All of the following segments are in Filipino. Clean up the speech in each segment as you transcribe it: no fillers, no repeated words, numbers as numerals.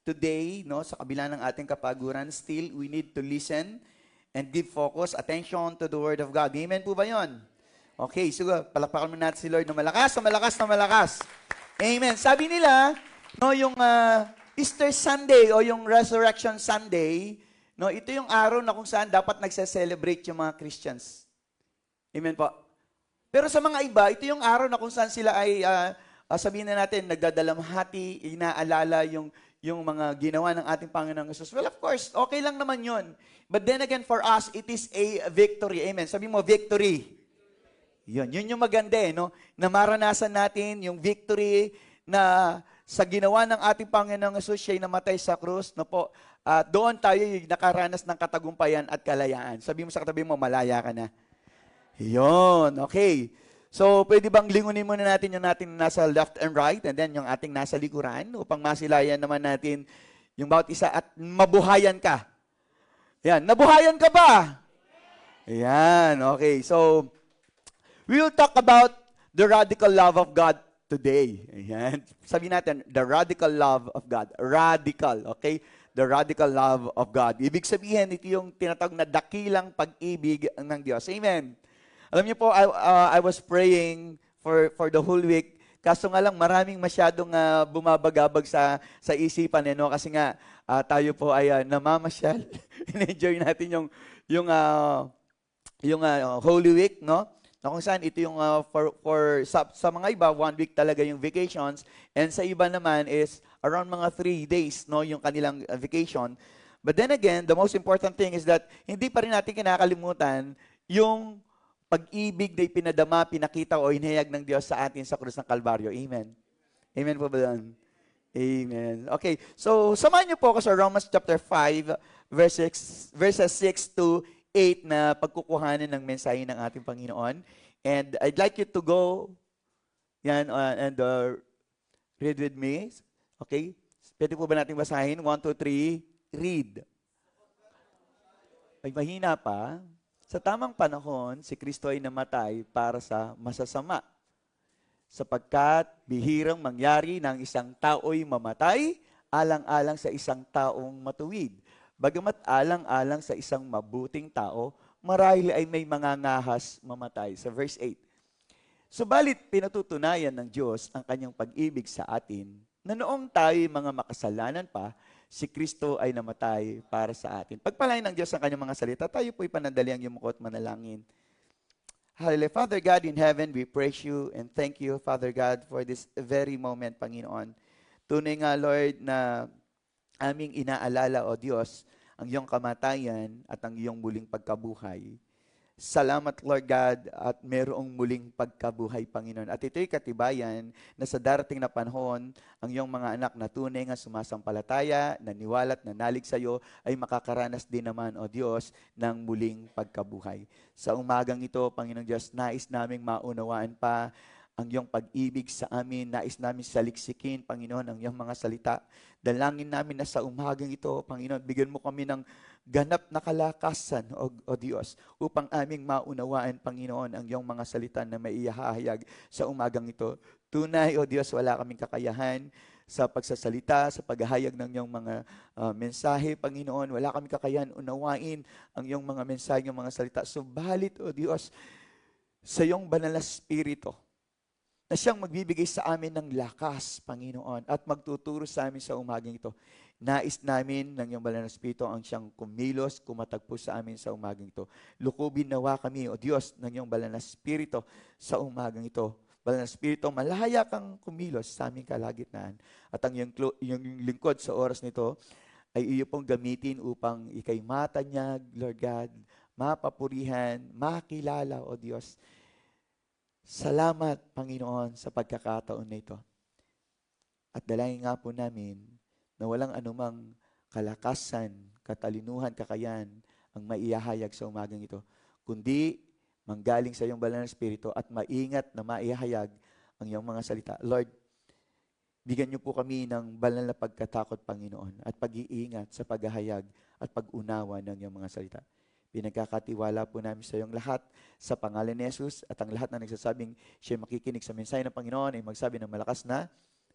today, no, sa kabila ng ating kapaguran, still we need to listen and give focus, attention to the Word of God. Amen po ba yun? Okay, so palakpakan mo natin si Lord na malakas, na malakas, na malakas. Amen. Sabi nila, no, yung Easter Sunday o yung Resurrection Sunday, no, ito yung araw na kung saan dapat nagse-celebrate yung mga Christians. Amen po. Pero sa mga iba, ito yung araw na kung saan sila ay, sabihin na natin, nagdadalamhati, inaalala yung mga ginawa ng ating Panginoong Jesus. Well, of course, okay lang naman yun. But then again, for us, it is a victory. Amen. Sabi mo, victory. Yun yung maganda no? Na maranasan natin yung victory na sa ginawa ng ating Panginoong Jesus, siya'y namatay sa krus. No po, doon tayo yung nakaranas ng katagumpayan at kalayaan. Sabi mo sa katabi mo, malaya ka na. Yun, okay. So, pwede bang lingunin muna natin yung natin nasa left and right and then yung ating nasa likuran upang masilayan naman natin yung bawat isa at mabuhayan ka. Yan, nabuhayan ka ba? Yan, okay. So, we will talk about the radical love of God today. Ayan. Sabi natin, the radical love of God. Radical, okay? The radical love of God. Ibig sabihin, ito yung tinatawag na dakilang pag-ibig ng Diyos. Amen. Alam niyo po, I was praying for the whole week. Kaso nga lang, maraming masyadong bumabagabag sa isipan. No? Kasi nga, tayo po ay namamasyal. In-enjoy natin yung Holy Week, no? Na kung saan ito yung sa mga iba, 1 week talaga yung vacations. And sa iba naman is around mga 3 days, no? Yung kanilang vacation. But then again, the most important thing is that hindi pa rin natin kinakalimutan yung pag-ibig na ipinadama, pinakita o inihayag ng Diyos sa atin sa krus ng Kalbaryo. Amen. Amen po ba doon? Amen. Okay, so samahan niyo po ako sa Romans chapter 5, verses 6 to 8 na pagkukuhanan ng mensahe ng ating Panginoon. And I'd like you to go and read with me. Okay? Pwede po ba natin basahin? 1, 2, 3, read. Ay, mahina pa. Sa tamang panahon, si Kristo ay namatay para sa masasama. Sapagkat bihirang mangyari ng isang tao'y mamatay, alang-alang sa isang taong matuwid. Bagamat alang-alang sa isang mabuting tao, marahil ay may mga ngahas mamatay. Sa verse 8. Subalit pinatutunayan ng Diyos ang kanyang pag-ibig sa atin, na noong tayo'y mga makasalanan pa, si Kristo ay namatay para sa atin. Pagpalain ng Diyos ang kanyang mga salita, tayo po'y panandaliang yumuko at manalangin. Hallelujah. Father God in heaven, we praise you and thank you, Father God, for this very moment, Panginoon. Tunay nga, Lord, na aming inaalala, O Diyos, ang iyong kamatayan at ang iyong muling pagkabuhay. Salamat, Lord God, at merong muling pagkabuhay, Panginoon. At ito'y katibayan na sa darating na panahon, ang iyong mga anak na tunay nga sumasampalataya, naniwala at nanalig sa iyo, ay makakaranas din naman, O Diyos, ng muling pagkabuhay. Sa umagang ito, Panginoong Diyos, nais naming maunawaan pa ang iyong pag-ibig sa amin, nais namin saliksikin, Panginoon, ang iyong mga salita. Dalangin namin na sa umagang ito, Panginoon, bigyan mo kami ng ganap na kalakasan, O Diyos, upang aming maunawaan, Panginoon, ang iyong mga salita na maihahayag sa umagang ito. Tunay, O Diyos, wala kaming kakayahan sa pagsasalita, sa paghahayag ng iyong mga mensahe, Panginoon. Wala kaming kakayahan unawain ang iyong mga mensahe, ang mga salita. Subalit, O Diyos, sa iyong banal na Espiritu, na siyang magbibigay sa amin ng lakas, Panginoon, at magtuturo sa amin sa umagang ito. Nais namin ng iyong banal na Espiritu ang siyang kumilos, kumatagpo sa amin sa umagang ito. Lukubin nawa kami, O Diyos, ng iyong banal na Espiritu sa umagang ito. Banal na Espiritu, malaya kang kumilos sa aming kalagitnaan. At ang iyong lingkod sa oras nito ay iyo pong gamitin upang ikay matanyag, Lord God, mapapurihan, makilala, O Diyos. Salamat, Panginoon, sa pagkakataon na ito. At dalangin nga po namin na walang anumang kalakasan, katalinuhan, kakayan ang maihahayag sa umagang ito, kundi manggaling sa iyong banal na Espiritu at maingat na maihahayag ang iyong mga salita. Lord, bigyan niyo po kami ng banal na pagkatakot, Panginoon, at pag-iingat sa paghahayag at pag-unawa ng iyong mga salita. Pinagkakatiwala po namin sa iyong lahat sa pangalan ni Jesus at ang lahat na nagsasabing siya makikinig sa mensahe ng Panginoon ay magsabi ng malakas na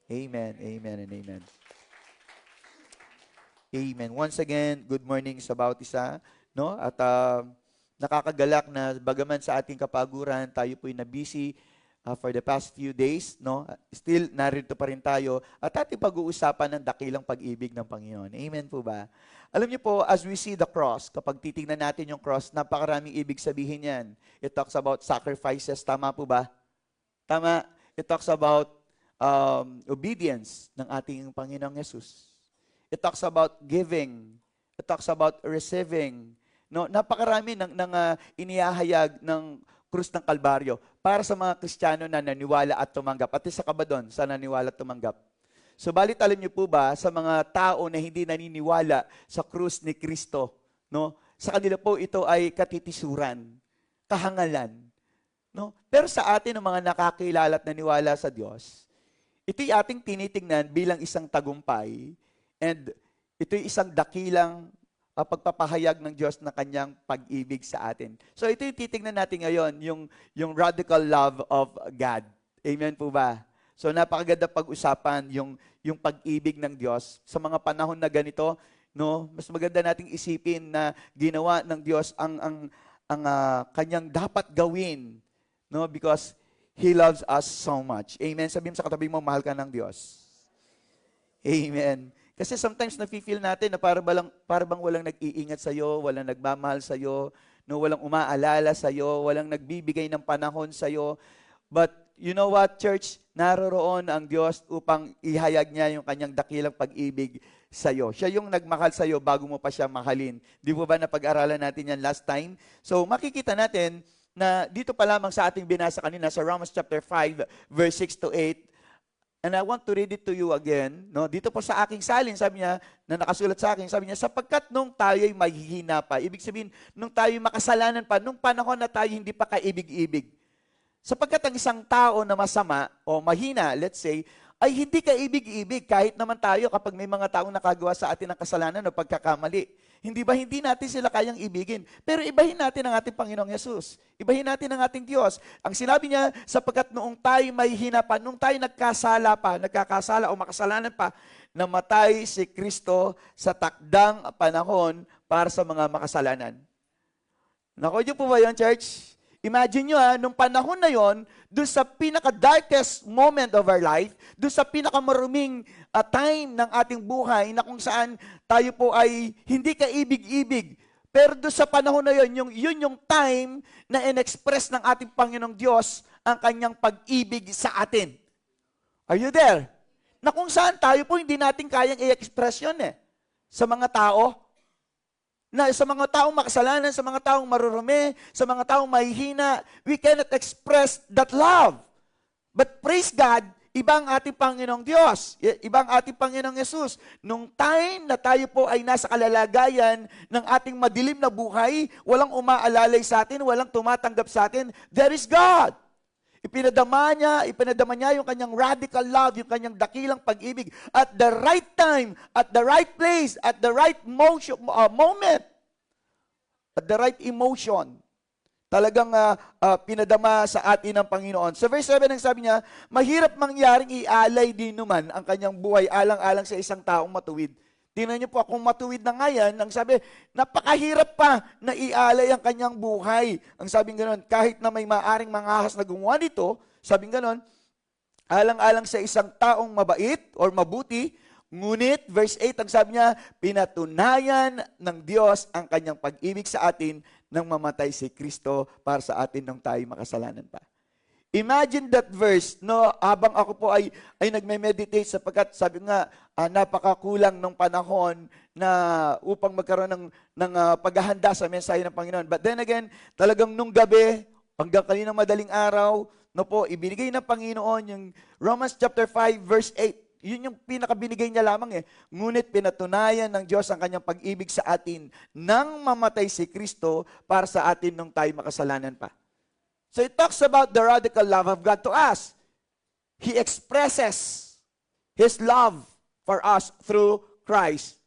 Amen, Amen, and Amen. Amen. Once again, good morning sa bawat isa, no? At nakakagalak na bagaman sa ating kapaguran, tayo po'y na-busy for the past few days, no? Still, narito pa rin tayo at ating pag-uusapan ng dakilang pag-ibig ng Panginoon. Amen po ba? Alam niyo po, as we see the cross, kapag titingnan natin yung cross, napakaraming ibig sabihin yan. It talks about sacrifices. Tama po ba? Tama. It talks about obedience ng ating Panginoong Yesus. It talks about giving. It talks about receiving. No, napakarami ng inihahayag ng krus ng Kalbaryo para sa mga Kristiyano na naniwala at tumanggap. At isa ka ba doon sa naniwala at tumanggap? So balit alam niyo po ba sa mga tao na hindi naniniwala sa krus ni Kristo, no? Sa kanila po ito ay katitisuran, kahangalan, no? Pero sa atin ng mga nakakilala at naniwala sa Diyos, ito'y ating tinitingnan bilang isang tagumpay. And ito'y isang dakilang pagpapahayag ng Diyos na kanyang pag-ibig sa atin. So ito yung titingnan natin ngayon, yung radical love of God. Amen po ba? So napakaganda pag-usapan yung pag-ibig ng Diyos. Sa mga panahon na ganito, no, mas maganda nating isipin na ginawa ng Diyos ang kanyang dapat gawin, no, because He loves us so much. Amen. Sabihin sa katabi mo, mahal ka ng Diyos. Amen. Kasi sometimes nafe-feel natin na para bang walang nag-iingat sa'yo, walang nagmamahal sa'yo, no, walang umaalala sa'yo, walang nagbibigay ng panahon sa'yo. But you know what, church? Naroroon ang Diyos upang ihayag niya yung kanyang dakilang pag-ibig sa'yo. Siya yung nagmahal sa'yo bago mo pa siya mahalin. Di po ba napag-aralan natin yan last time? So makikita natin na dito pa lamang sa ating binasa kanina sa Romans chapter 5, verse 6 to 8, and I want to read it to you again. No? Dito po sa aking salin, sabi niya, na nakasulat sa akin, sabi niya, sapagkat nung tayo'y mahihina pa, ibig sabihin, nung tayo'y makasalanan pa, nung panahon na tayo hindi pa kaibig-ibig. Sapagkat ang isang tao na masama o mahina, let's say, ay hindi kaibig-ibig kahit naman tayo kapag may mga taong nakagawa sa atin ng kasalanan o pagkakamali. Hindi ba hindi natin sila kayang ibigin? Pero ibahin natin ang ating Panginoong Yesus. Ibahin natin ang ating Diyos. Ang sinabi niya, sapagkat noong tayo may hina pa, noong tayo nagkakasala o makasalanan pa, namatay si Kristo sa takdang panahon para sa mga makasalanan. Naku, yun po ba yun, church? Imagine nyo nung panahon na yon, doon sa pinaka-darkest moment of our life, doon sa pinaka-maruming time ng ating buhay na kung saan tayo po ay hindi kaibig-ibig. Pero doon sa panahon na yun yung time na in-express ng ating Panginoong Diyos ang kanyang pag-ibig sa atin. Are you there? Na kung saan tayo po hindi natin kayang i-express yun sa mga tao. Na sa mga taong makasalanan, sa mga taong marurumi, sa mga taong mahihina, we cannot express that love. But praise God, ibang ating Panginoong Diyos, ibang ating Panginoong Yesus. Nung time na tayo po ay nasa kalalagayan ng ating madilim na buhay, walang umaalalay sa atin, walang tumatanggap sa atin, there is God. Ipinadama niya yung kanyang radical love, yung kanyang dakilang pag-ibig at the right time, at the right place, at the right moment, at the right emotion. Talagang pinadama sa atin ng Panginoon. Sa verse 7, ang sabi niya, mahirap mangyaring ialay din naman ang kanyang buhay alang-alang sa isang taong matuwid. Tingnan niyo po, kung matuwid na nga yan, ang sabi, napakahirap pa na ialay ang kanyang buhay. Ang sabing gano'n, kahit na may maaring mangahas na gumawa nito, sabing gano'n, alang-alang sa isang taong mabait or mabuti, ngunit, verse 8, ang sabi niya, pinatunayan ng Diyos ang kanyang pag-ibig sa atin nang mamatay si Kristo para sa atin nung tayo makasalanan pa. Imagine that verse, no, habang ako po ay nagme-meditate sapagkat sabi nga, napakakulang ng panahon na upang magkaroon ng paghahanda sa mensahe ng Panginoon. But then again, talagang nung gabi, hanggang kaninang madaling araw, no po, ibinigay ng Panginoon yung Romans chapter 5 verse 8. Yun yung pinakabinigay niya lamang Ngunit pinatunayan ng Diyos ang kanyang pag-ibig sa atin nang mamatay si Kristo para sa atin nung tayo makasalanan pa. So it talks about the radical love of God to us. He expresses His love for us through Christ.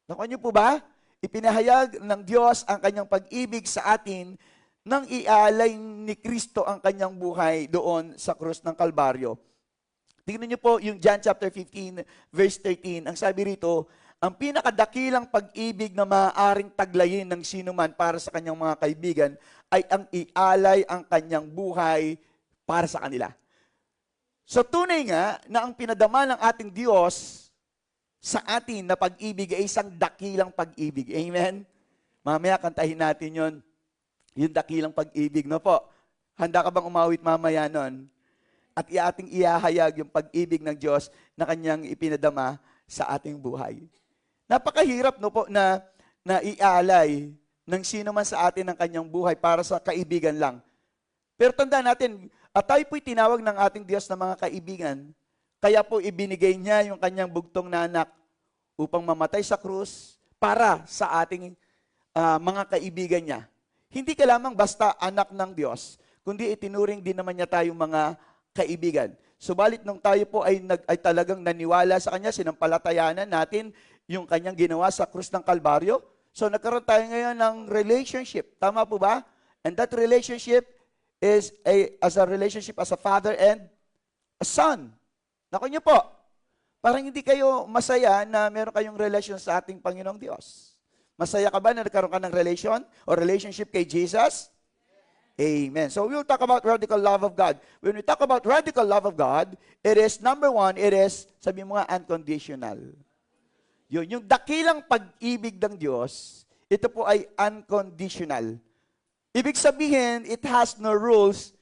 Nakuha niyo po ba? Ipinahayag ng Diyos ang kanyang pag-ibig sa atin nang ialay ni Kristo ang kanyang buhay doon sa krus ng Kalbaryo. Tingnan niyo po yung John chapter 15, verse 13. Ang sabi rito, ang pinakadakilang pag-ibig na maaaring taglayin ng sinuman para sa kanyang mga kaibigan ay ang ialay ang kanyang buhay para sa kanila. So tunay nga na ang pinadama ng ating Diyos sa atin na pag-ibig ay isang dakilang pag-ibig. Amen? Mamaya kantahin natin yon, yung dakilang pag-ibig. No po? Handa ka bang umawit mamaya nun? At ating iahayag yung pag-ibig ng Diyos na kanyang ipinadama sa ating buhay. Napakahirap no po na ialay ng sino man sa atin ang kanyang buhay para sa kaibigan lang. Pero tandaan natin, tayo po'y tinawag ng ating Diyos na mga kaibigan. Kaya po ibinigay niya yung kanyang bugtong na anak upang mamatay sa krus para sa ating mga kaibigan niya. Hindi ka lamang basta anak ng Diyos, kundi itinuring din naman niya tayong mga kaibigan. Subalit nung tayo po ay talagang naniwala sa Kanya, sinampalatayanan natin yung Kanyang ginawa sa krus ng Kalbaryo. So nagkaroon tayo ngayon ng relationship. Tama po ba? And that relationship is as a relationship as a father and a son. Naku niyo po, parang hindi kayo masaya na meron kayong relasyon sa ating Panginoong Diyos. Masaya ka ba na nagkaroon ka ng relation o relationship kay Jesus? Amen. So we'll talk about radical love of God. When we talk about radical love of God, it is, number one, it is, sabi mo nga, unconditional. Yun, yung dakilang pag-ibig ng Diyos, ito po ay unconditional. Ibig sabihin, it has no rules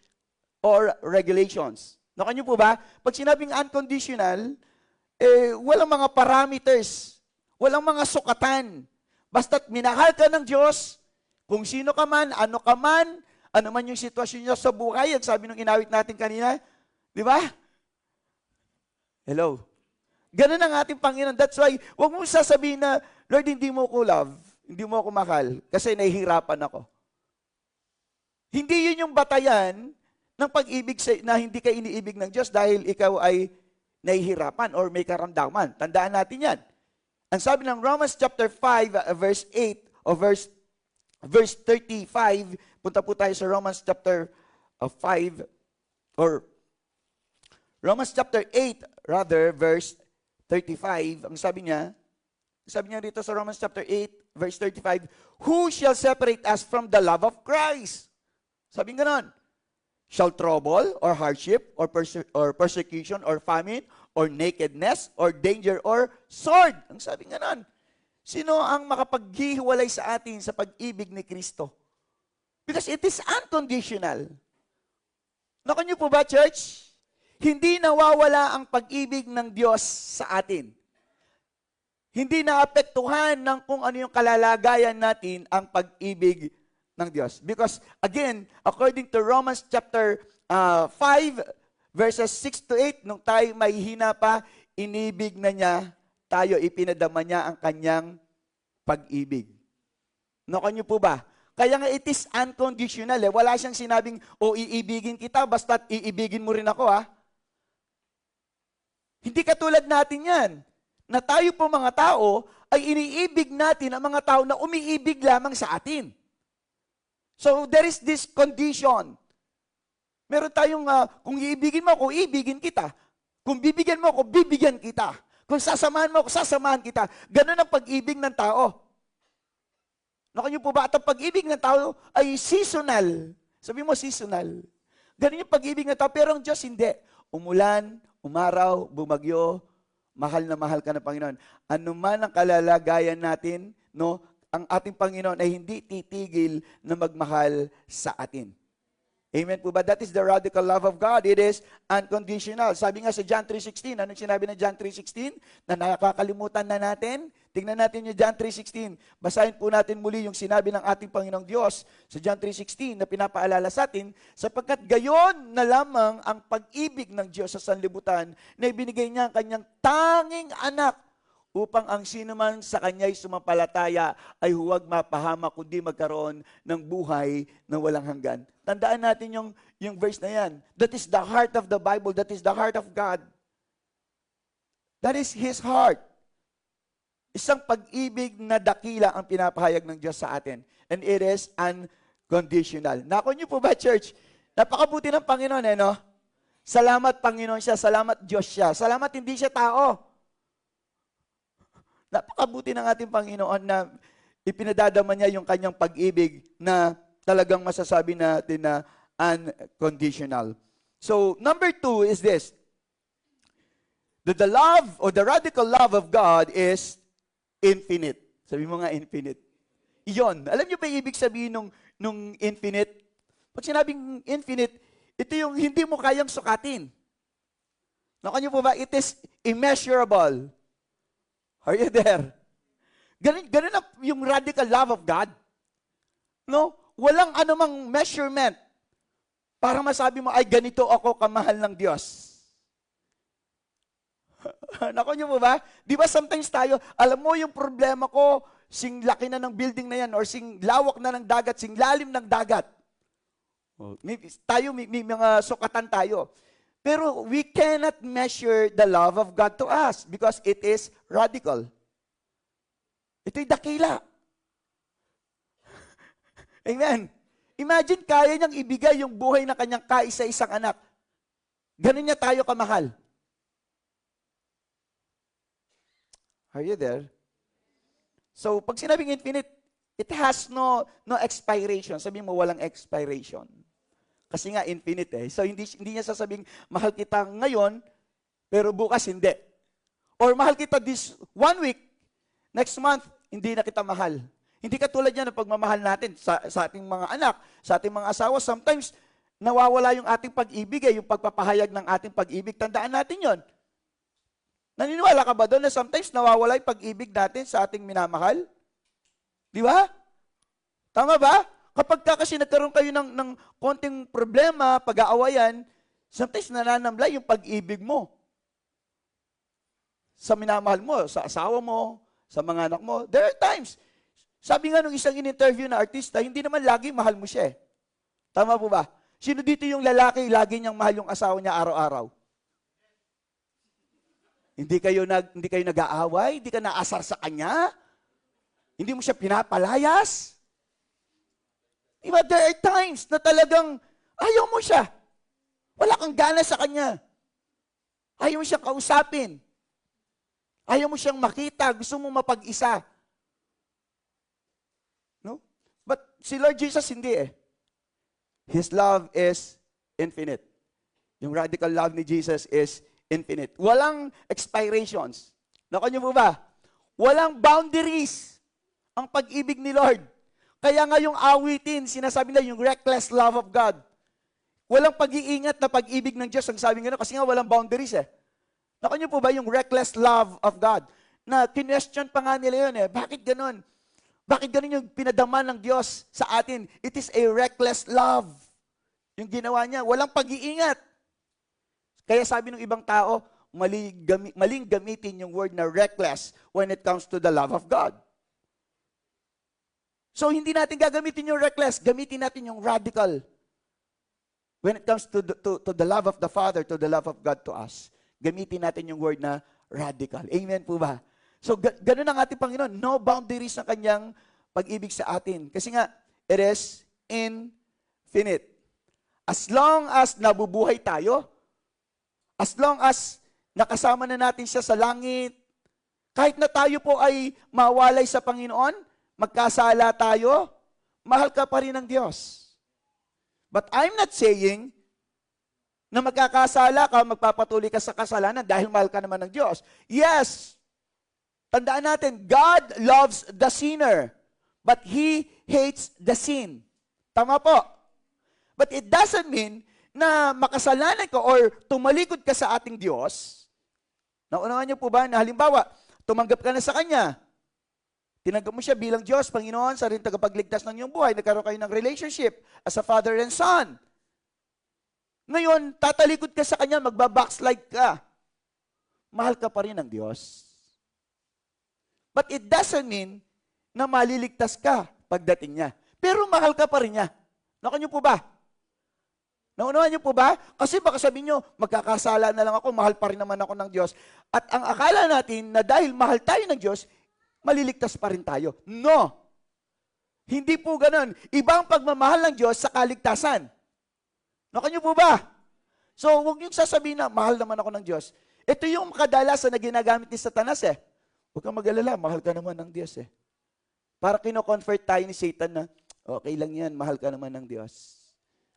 or regulations. Nakanyo po ba? Pag sinabing unconditional, walang mga parameters, walang mga sukatan. Basta't minahal ka ng Diyos, kung sino ka man, ano man yung sitwasyon niya sa buhay, ang sabi nung inawit natin kanina, di ba? Hello? Ganun ang ating Panginoon. That's why, huwag mo sasabihin na, Lord, hindi mo ko love, hindi mo ako mahal, kasi nahihirapan ako. Hindi yun yung batayan ng pag-ibig na hindi ka iniibig ng Diyos dahil ikaw ay nahihirapan or may karamdaman. Tandaan natin yan. Ang sabi ng Romans chapter 5, verse 8, o verse 35, punta po tayo sa Romans chapter 5, or Romans chapter 8, rather, verse 35, ang sabi niya rito sa Romans chapter 8, verse 35, who shall separate us from the love of Christ? Sabi nga nun, shall trouble, or hardship, or persecution, or famine, or nakedness, or danger, or sword? Ang sabi nga nun, sino ang makapaghihiwalay sa atin sa pag-ibig ni Kristo? Because it is unconditional. Nakanyo po ba, church? Hindi nawawala ang pag-ibig ng Diyos sa atin. Hindi naapektuhan ng kung ano yung kalalagayan natin ang pag-ibig ng Diyos. Because, again, according to Romans chapter 5, verses 6 to 8, nung tayo may hina pa, inibig na niya tayo, ipinadama niya ang kanyang pag-ibig. Nakanyo po ba? Kaya nga it is unconditional. Wala siyang sinabing, iibigin kita, basta't iibigin mo rin ako. Hindi katulad natin yan. Na tayo po mga tao, ay iniibig natin ang mga tao na umiibig lamang sa atin. So there is this condition. Meron tayong, kung iibigin mo ako, iibigin kita. Kung bibigyan mo ako, bibigyan kita. Kung sasamahan mo ako, sasamahan kita. Ganun ang pag-ibig ng tao. Nakanyo po ba? At ang pag-ibig ng tao ay seasonal. Sabi mo, seasonal. Ganun yung pag-ibig ng tao, pero ang Diyos hindi. Umulan, umaraw, bumagyo, mahal na mahal ka ng Panginoon. Ano man ang kalalagayan natin, no, ang ating Panginoon ay hindi titigil na magmahal sa atin. Amen po ba? That is the radical love of God. It is unconditional. Sabi nga sa John 3:16, anong sinabi ng John 3:16? Na nakakalimutan na natin? Tingnan natin yung John 3:16. Basahin po natin muli yung sinabi ng ating Panginoong Diyos sa John 3:16 na pinapaalala sa atin, sapagkat gayon na lamang ang pag-ibig ng Diyos sa sanlibutan na ibinigay niya ang kanyang tanging anak upang ang sinuman sa kanya'y sumampalataya ay huwag mapahamak kundi magkaroon ng buhay na walang hanggan. Tandaan natin yung verse na yan. That is the heart of the Bible. That is the heart of God. That is His heart. Isang pag-ibig na dakila ang pinapahayag ng Diyos sa atin. And it is unconditional. Nako niyo po ba, church? Napakabuti ng Panginoon, no? Salamat, Panginoon siya. Salamat, Diyos siya. Salamat, hindi siya tao. napakabuti ng ating Panginoon na ipinadadama niya yung kanyang pag-ibig na talagang masasabi natin na unconditional. So, number 2 is this. That the love or the radical love of God is infinite. Sabi mo nga infinite. Iyon. Alam niyo ba yung ibig sabihin nung infinite? Pag sinabing infinite, ito yung hindi mo kayang sukatin. Naku niyo po ba? It is immeasurable. Are you there? Ganun na yung radical love of God. No? Walang anumang measurement para masabi mo, ay ganito ako kamahal ng Diyos. Naku niyo po ba? Di ba sometimes tayo, alam mo yung problema ko, sing laki na ng building na yan, or sing lawak na ng dagat, sing lalim ng dagat. May mga sukatan tayo. Pero we cannot measure the love of God to us because it is radical. Ito'y dakila. Amen. Imagine, kaya niyang ibigay yung buhay na kanyang kaisa-isang anak. Ganun niya tayo kamahal. Are you there? So, pag sinabing infinite, it has no expiration. Sabihin mo, walang expiration. Kasi nga, infinite eh. So, hindi niya sasabing, mahal kita ngayon, pero bukas hindi. Or mahal kita this 1 week, next month, hindi na kita mahal. Hindi katulad yan ng pagmamahal natin sa ating mga anak, sa ating mga asawa. Sometimes, nawawala yung ating pag-ibig, yung pagpapahayag ng ating pag-ibig. Tandaan natin yon. Naniniwala ka ba doon na sometimes nawawala yung pag-ibig natin sa ating minamahal? Di ba? Tama ba? Kapag kasi nagkaroon kayo ng konting problema, pag-aawayan, sometimes nananamlay yung pag-ibig mo sa minamahal mo, sa asawa mo, sa mga anak mo. There are times, sabi nga nung isang in-interview na artista, hindi naman lagi mahal mo siya eh. Tama po ba? Sino dito yung lalaki, lagi niyang mahal yung asawa niya araw-araw? Hindi kayo nag-aaway, hindi ka naasar sa kanya, hindi mo siya pinapalayas. Diba, there are times na talagang ayaw mo siya. Wala kang gana sa kanya. Ayaw mo siyang kausapin. Ayaw mo siyang makita, gusto mo mapag-isa. No? But si Lord Jesus hindi eh. His love is infinite. Yung radical love ni Jesus is infinite. Walang expirations. Naku niyo po ba? Walang boundaries ang pag-ibig ni Lord. Kaya nga yung awitin, sinasabi nila yung reckless love of God. Walang pag-iingat na pag-ibig ng Diyos. Ang sabi nga kasi nga walang boundaries eh. Naku niyo po ba yung reckless love of God? Na kinwestiyon pa nga nila yun eh. Bakit ganun? Bakit ganun yung pinadama ng Diyos sa atin? It is a reckless love. Yung ginawa niya, walang pag-iingat. Kaya sabi ng ibang tao, maling gamitin yung word na reckless when it comes to the love of God. So, hindi natin gagamitin yung reckless, gamitin natin yung radical. When it comes to the love of the Father, to the love of God to us, gamitin natin yung word na radical. Amen po ba? So, ganun ang ating Panginoon. No boundaries ng kanyang pag-ibig sa atin. Kasi nga, it is infinite. As long as nabubuhay tayo, as long as nakasama na natin siya sa langit, kahit na tayo po ay mawalay sa Panginoon, magkasala tayo, mahal ka pa rin ng Diyos. But I'm not saying na magkakasala ka, magpapatuloy ka sa kasalanan dahil mahal ka naman ng Diyos. Yes, tandaan natin, God loves the sinner, but He hates the sin. Tama po. But it doesn't mean na makasalanan ka or tumalikod ka sa ating Diyos. Naunawan niyo po ba na halimbawa, tumanggap ka na sa Kanya, tinanggap mo siya bilang Diyos, Panginoon, sa rin tagapagligtas ng iyong buhay, nagkaroon kayo ng relationship as a father and son. Ngayon, tatalikod ka sa Kanya, magbabackslide ka. Mahal ka pa rin ng Diyos. But it doesn't mean na maliligtas ka pagdating niya. Pero mahal ka pa rin niya. Naku niyo po ba? Naunawan niyo po ba? Kasi baka sabihin niyo, magkakasala na lang ako, mahal pa rin naman ako ng Diyos. At ang akala natin na dahil mahal tayo ng Diyos, maliligtas pa rin tayo. No! Hindi po ganun. Ibang pagmamahal ng Diyos sa kaligtasan. Naku niyo po ba? So, huwag niyong sasabihin na, mahal naman ako ng Diyos. Ito yung kadalasan na ginagamit ni Satanas eh. Huwag kang mag-alala, mahal ka naman ng Diyos eh. Para kino-convert tayo ni Satan na, okay lang yan, mahal ka naman ng Diyos.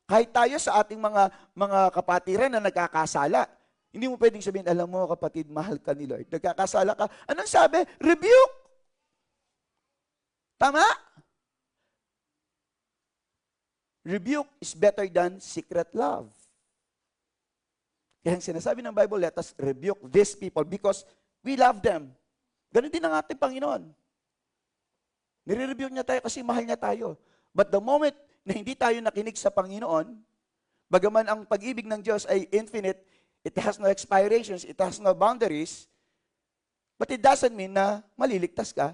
Kahit tayo sa ating mga kapatiran na nagkakasala, hindi mo pwedeng sabihin, alam mo kapatid, mahal ka ni Lord. Nagkakasala ka. Anong sabi? Rebuke! Tama? Rebuke is better than secret love. Kaya ang sinasabi ng Bible, let us rebuke these people because we love them. Ganun din ang ating Panginoon. Nire-rebuke niya tayo kasi mahal niya tayo. But the moment na hindi tayo nakinig sa Panginoon, bagaman ang pag-ibig ng Diyos ay infinite, it has no expirations, it has no boundaries, but it doesn't mean na maliligtas ka.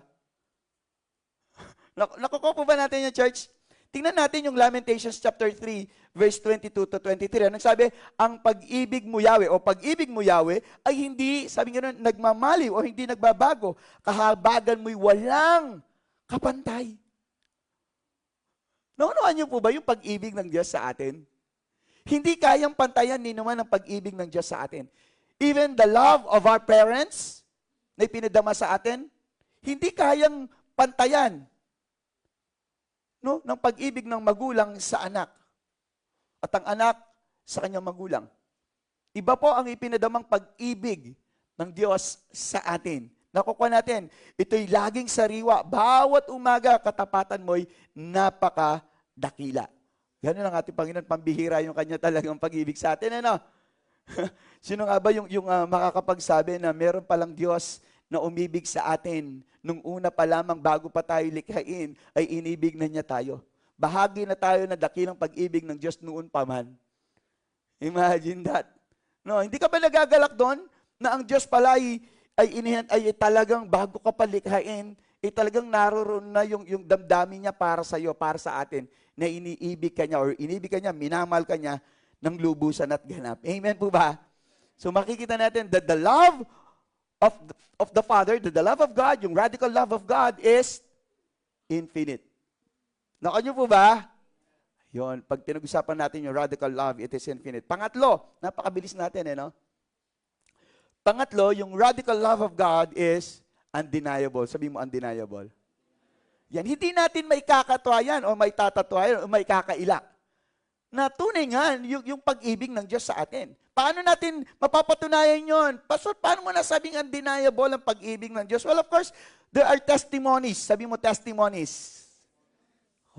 Nakukuha po ba natin yung church? Tingnan natin yung Lamentations chapter 3, verse 22 to 23. Anong sabi? Ang pag-ibig mo, Yahweh, o pag-ibig mo, Yahweh, ay hindi, sabi nga nun, nagmamaliw o hindi nagbabago. Kahabagan mo'y walang kapantay. Naunuan niyo po ba yung pag-ibig ng Diyos sa atin? Hindi kayang pantayan ni naman ang pag-ibig ng Diyos sa atin. Even the love of our parents na ipinadama sa atin, hindi kayang pantayan ng pag-ibig ng magulang sa anak at ang anak sa kanyang magulang. Iba po ang ipinadamang pag-ibig ng Diyos sa atin. Nakukuha natin, ito'y laging sariwa. Bawat umaga, katapatan mo'y napakadakila. Ganun ang ating Panginoon, pambihira yung kanya talagang pag-ibig sa atin. Ano? Sino nga ba yung makakapagsabi na meron palang Diyos na umibig sa atin nung una pa lamang bago pa tayo likhain, ay inibig na niya tayo. Bahagi na tayo na dakilang pag-ibig ng Diyos noon pa man. Imagine that. No, hindi ka ba nagagalak doon na ang Diyos pala ay talagang bago ka pa likhain, ay talagang naroon na yung damdamin niya para sa iyo, para sa atin, na iniibig ka niya or inibig ka niya, minamahal ka niya ng lubusan at ganap. Amen po ba? So makikita natin that the love of the Father, the love of God, yung radical love of God is infinite. Naka niyo po ba? Yun, pag pinag-usapan natin yung radical love, it is infinite. Pangatlo, napakabilis natin no? Pangatlo, yung radical love of God is undeniable. Sabi mo, undeniable. Yan, hindi natin may kakatwayan o may tatatwayan o may kakaila. Na tunay nga, yung pag-ibig ng Diyos sa atin. Paano natin mapapatunayan yon? Pastor, paano mo nasabing undeniable ang pag-ibig ng Diyos? Well, of course, there are testimonies. Sabi mo, testimonies.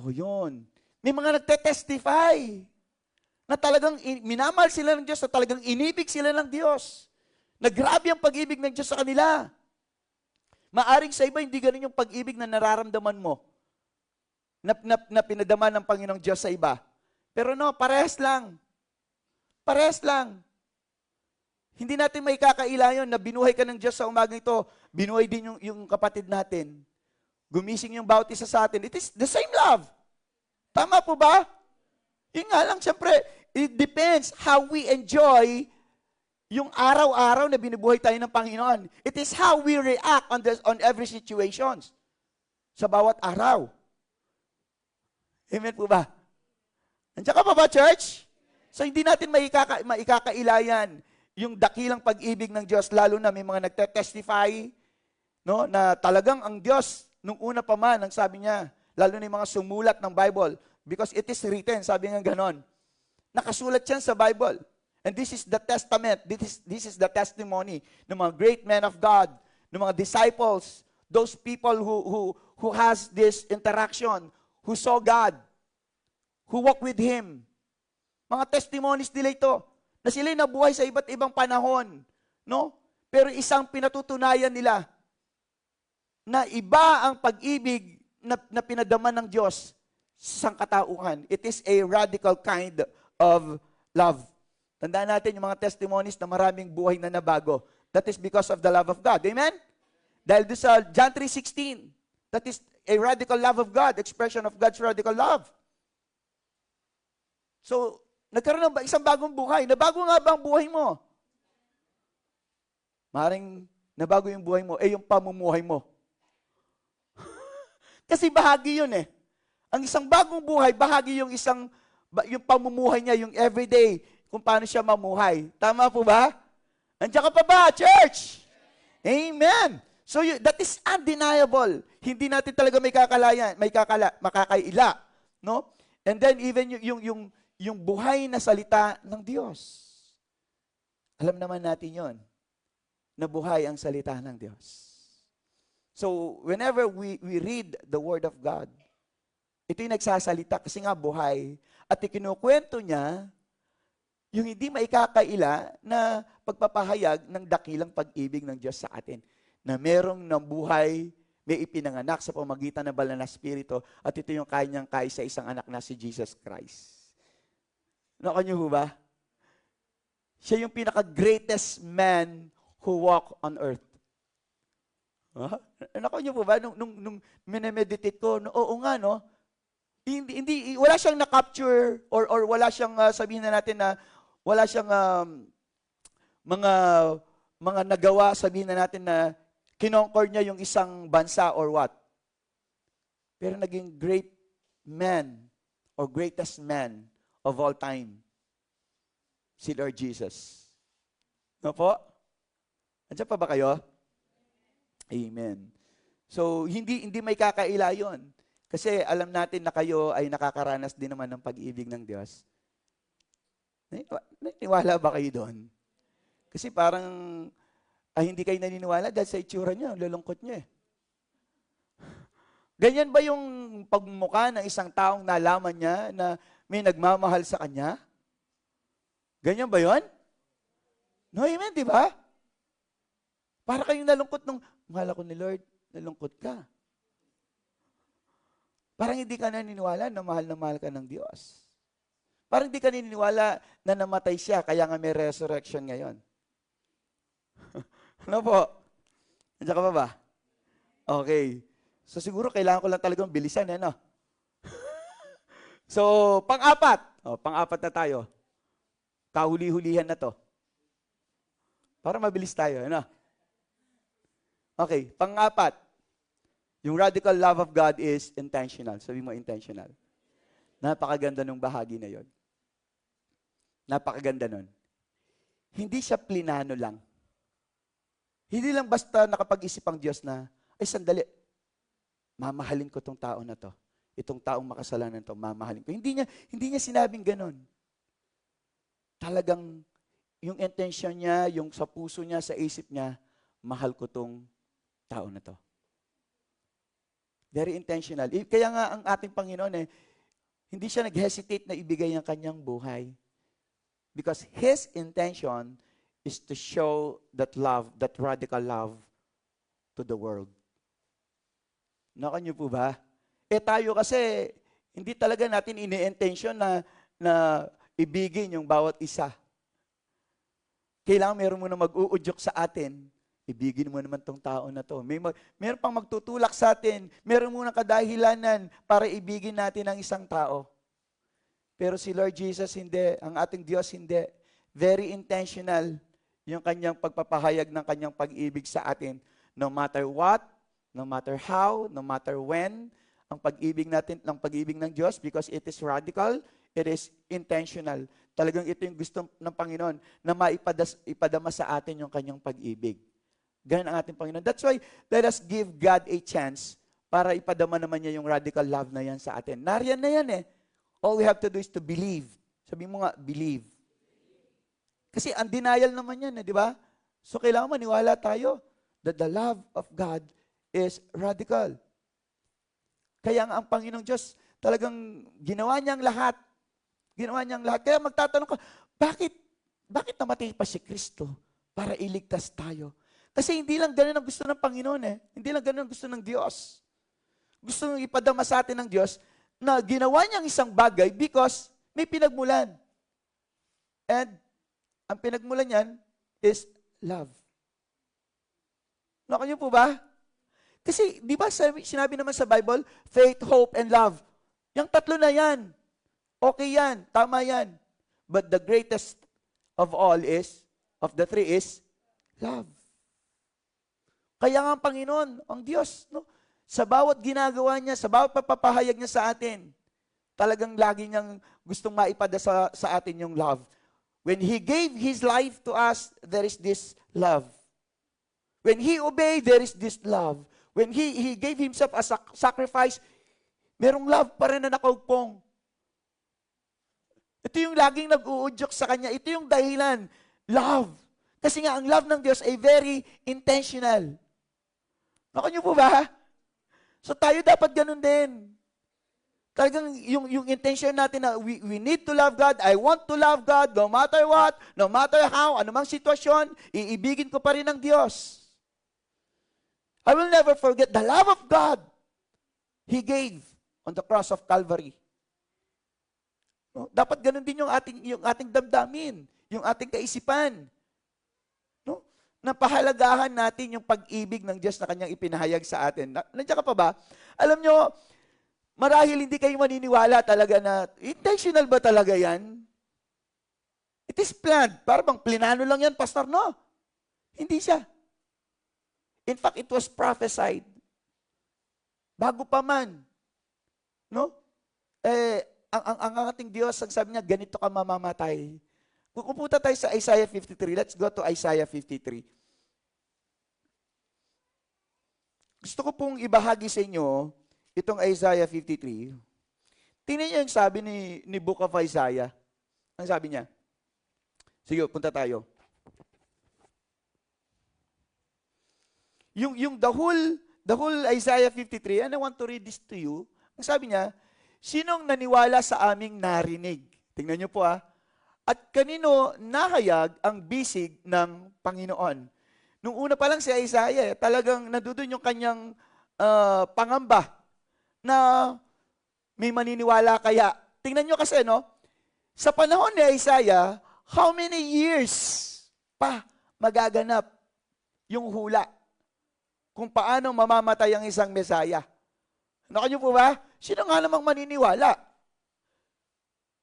Oh, yun. May mga nagte-testify na talagang minamahal sila ng Diyos, na talagang inibig sila ng Diyos. Na grabe ang pag-ibig ng Diyos sa kanila. Maaring sa iba, hindi ganun yung pag-ibig na nararamdaman mo na pinadama ng Panginoong Diyos sa iba. Pero no, parehas lang. Parehas lang. Hindi natin may kakaila yun na binuhay ka ng Diyos sa umagang ito. Binuhay din yung kapatid natin. Gumising yung bawat isa sa atin. It is the same love. Tama po ba? Yun nga lang, siyempre, it depends how we enjoy yung araw-araw na binubuhay tayo ng Panginoon. It is how we react on every situation. Sa bawat araw. Amen po ba? Andiyan ka pa ba, church? So, hindi natin maikakailayan yung dakilang pag-ibig ng Diyos, lalo na may mga nagte-testify, no, na talagang ang Diyos, nung una pa man, ang sabi niya, lalo na yung mga sumulat ng Bible, because it is written, sabi nga ganon, nakasulat yan sa Bible. And this is the testament, this is the testimony ng mga great men of God, ng mga disciples, those people who has this interaction, who saw God, who walk with Him. Mga testimonies nila ito, na sila'y nabuhay sa iba't ibang panahon, no? Pero isang pinatutunayan nila, na iba ang pag-ibig na pinadama ng Diyos sa katauhan. It is a radical kind of love. Tandaan natin yung mga testimonies na maraming buhay na nabago. That is because of the love of God. Amen? Dahil doon sa John 3:16, that is a radical love of God, expression of God's radical love. So, nagkaroon ng isang bagong buhay. Nabago nga ba ang buhay mo? Maring nabago yung buhay mo, yung pamumuhay mo. Kasi bahagi yun eh. Ang isang bagong buhay, bahagi yung yung pamumuhay niya, yung everyday, kung paano siya mamuhay. Tama po ba? Andiyan ka pa ba, church? Amen. So that is undeniable. Hindi natin talaga makakaila, no? And then even yung buhay na salita ng Diyos. Alam naman natin 'yon, na buhay ang salita ng Diyos. So whenever we read the Word of God, ito yung nagsasalita kasi nga buhay at ikinukwento niya yung hindi maikakaila na pagpapahayag ng dakilang pag-ibig ng Diyos sa atin. Na merong nabuhay, may ipinanganak sa pamagitan ng banal na Espiritu at ito yung kanyang kaisa-isang anak na si Jesus Christ. Naku niyo ba? Siya yung pinaka-greatest man who walk on earth. Naku niyo po ba? Nung minemeditate ko, oo nga, no? Wala siyang na-capture or wala siyang, sabihin na natin na, wala siyang mga nagawa, sabihin na natin na kinonquer niya yung isang bansa or what. Pero naging great man or greatest man of all time, si Lord Jesus. No po? Andiyan pa ba kayo? Amen. So, hindi may kakaila yun. Kasi alam natin na kayo ay nakakaranas din naman ng pag-ibig ng Diyos. Naniniwala ba kayo doon? Kasi parang hindi kayo naniniwala dahil sa itsura niya, lulungkot niya eh. Ganyan ba yung pagmumukha ng isang taong nalaman niya na may nagmamahal sa kanya? Ganyan ba yun? No, amen, di ba? Para kayong nalungkot nung, mahal ako ni Lord, nalungkot ka. Parang hindi ka naniniwala na mahal ka ng Diyos. Parang hindi ka naniniwala na namatay siya, kaya nga may resurrection ngayon. Ano po? Nandiyan ka pa ba? Okay. So siguro kailangan ko lang talagang bilisan, no? So, pang-apat. Pang-apat na tayo. Kahuli-hulihan na to. Para mabilis tayo, ano? Okay, pang-apat. Yung radical love of God is intentional. Sabi mo, intentional. Napakaganda nung bahagi na yon. Napakaganda nun. Hindi siya plinano lang. Hindi lang basta nakapag-isip ang Diyos na, ay sandali, mamahalin ko tong tao na to. Itong taong makasalanan to, mamahalin ko. Hindi niya sinabing ganon. Talagang yung intention niya, yung sa puso niya, sa isip niya, mahal ko tong tao na to. Very intentional. Kaya nga ang ating Panginoon hindi siya nag-hesitate na ibigay ang kanyang buhay. Because His intention is to show that love, that radical love to the world. Naka niyo po ba? Tayo kasi, hindi talaga natin ini-intention na ibigin yung bawat isa. Kailangan meron muna mag-uudyok sa atin. Ibigin mo naman tong tao na to. Meron pang magtutulak sa atin. Meron muna kadahilanan para ibigin natin ang isang tao. Pero si Lord Jesus hindi. Ang ating Diyos hindi. Very intentional yung kanyang pagpapahayag ng kanyang pag-ibig sa atin. No matter what, no matter how, no matter when, ang pag-ibig natin, ng pag-ibig ng Diyos, because it is radical, it is intentional. Talagang ito yung gusto ng Panginoon na maipadama sa atin yung kanyang pag-ibig. Ganun ang ating Panginoon. That's why, let us give God a chance para ipadama naman niya yung radical love na yan sa atin. Nariyan na yan All we have to do is to believe. Sabi mo nga, believe. Kasi undenial naman yan, di ba? So kailangan maniwala tayo that the love of God is radical. Kaya nga ang Panginoong Diyos, talagang ginawa niyang lahat. Ginawa niyang lahat. Kaya magtatanong ka, bakit namatay pa si Kristo para iligtas tayo? Kasi hindi lang ganun ang gusto ng Panginoon Hindi lang ganun ang gusto ng Diyos. Gusto nang ipadama sa atin ng Diyos na ginawa niyang isang bagay because may pinagmulan. And ang pinagmulan niyan is love. Nakanya po ba? Kasi di ba sinabi naman sa Bible, faith, hope, and love. Yung tatlo na yan. Okay yan. Tama yan. But the greatest of the three is love. Kaya nga ang Panginoon, ang Diyos, sa bawat ginagawa niya, sa bawat pagpapahayag niya sa atin, talagang lagi niyang gustong maipada sa atin yung love. When He gave His life to us, there is this love. When He obeyed, there is this love. When He gave Himself as a sacrifice, merong love pa rin na nakaugpong. Ito yung laging nag-uudyok sa Kanya. Ito yung dahilan. Love. Kasi nga, ang love ng Diyos ay very intentional. Naku niyo po ba? So tayo dapat ganun din. Talagang yung intention natin na we need to love God, I want to love God, no matter what, no matter how, anumang sitwasyon, iibigin ko pa rin ang Diyos. I will never forget the love of God He gave on the cross of Calvary. No? Dapat ganun din yung ating damdamin, yung ating kaisipan. No? Napahalagahan natin yung pag-ibig ng Diyos na Kanyang ipinahayag sa atin. Nandiyan ka pa ba? Alam nyo, marahil hindi kayo maniniwala talaga na, intentional ba talaga yan? It is planned. Parang plinano lang yan, Pastor, no? Hindi siya. In fact, it was prophesied. Bago pa man. No? Ang ating Diyos, ang sabi niya, ganito ka mamamatay. Pupunta tayo sa Isaiah 53. Let's go to Isaiah 53. Gusto ko pong ibahagi sa inyo itong Isaiah 53. Tingnan niyo yung sabi ni Book of Isaiah. Ang sabi niya. Sige, punta tayo. Yung the whole Isaiah 53, and I want to read this to you. Ang sabi niya, sinong naniwala sa aming narinig? Tingnan niyo po At kanino nahayag ang bisig ng Panginoon? Nung una pa lang si Isaiah, talagang nandun yung kanyang pangamba na may maniniwala kaya. Tingnan nyo kasi, no? Sa panahon ni Isaiah, how many years pa magaganap yung hula kung paano mamamatay ang isang Mesaya? Naku nyo po ba? Sino nga namang maniniwala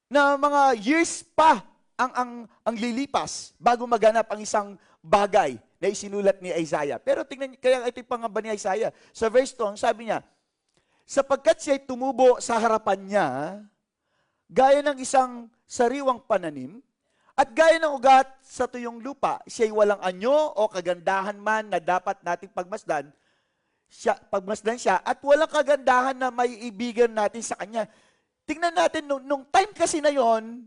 na mga years pa ang lilipas bago maganap ang isang bagay na isinulat ni Isaiah. Pero tingnan, kaya ito yung pangamba ni Isaiah. Sa verse 2, sabi niya, sapagkat siya'y tumubo sa harapan niya, gaya ng isang sariwang pananim, at gaya ng ugat sa tuyong lupa, siya'y walang anyo o kagandahan man na dapat nating pagmasdan siya, at walang kagandahan na may ibigan natin sa Kanya. Tingnan natin, nung time kasi na yon,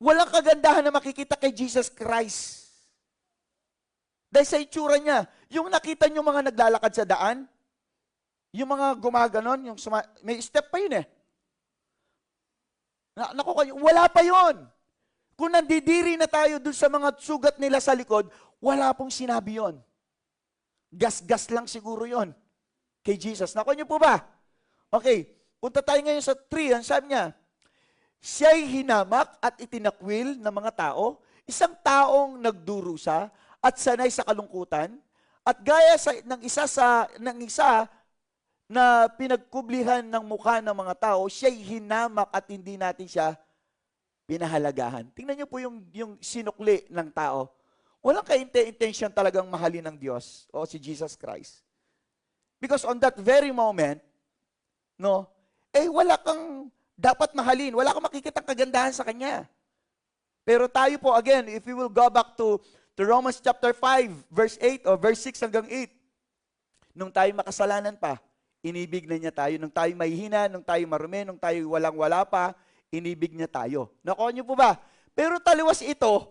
walang kagandahan na makikita kay Jesus Christ. Dahil sa itsura niya, yung nakita niyo mga naglalakad sa daan, yung mga gumaganon, may step pa yun Naku kayo, wala pa yun. Kung nandidiri na tayo dun sa mga sugat nila sa likod, wala pong sinabi yon. Gas-gas lang siguro yon kay Jesus. Naku niyo po ba? Okay, punta tayo ngayon sa 3. Ang sabi niya, siya'y hinamak at itinakwil ng mga tao, isang taong nagdurusa at sanay sa kalungkutan, at gaya ng isa na pinagkublihan ng mukha ng mga tao, siya'y hinamak at hindi natin siya pinahalagahan. Tingnan niyo po yung sinukli ng tao. Walang ka-intention talagang mahalin ng Diyos o si Jesus Christ. Because on that very moment, wala kang dapat mahalin. Wala kang makikitang kagandahan sa Kanya. Pero tayo po, again, if we will go back to Romans chapter 5, verse 8 o verse 6 hanggang 8, nung tayo makasalanan pa, inibig na niya tayo. Nung tayo mahihina, nung tayo marumi, nung tayo walang-wala pa, inibig niya tayo. Nakuha niyo po ba? Pero taliwas ito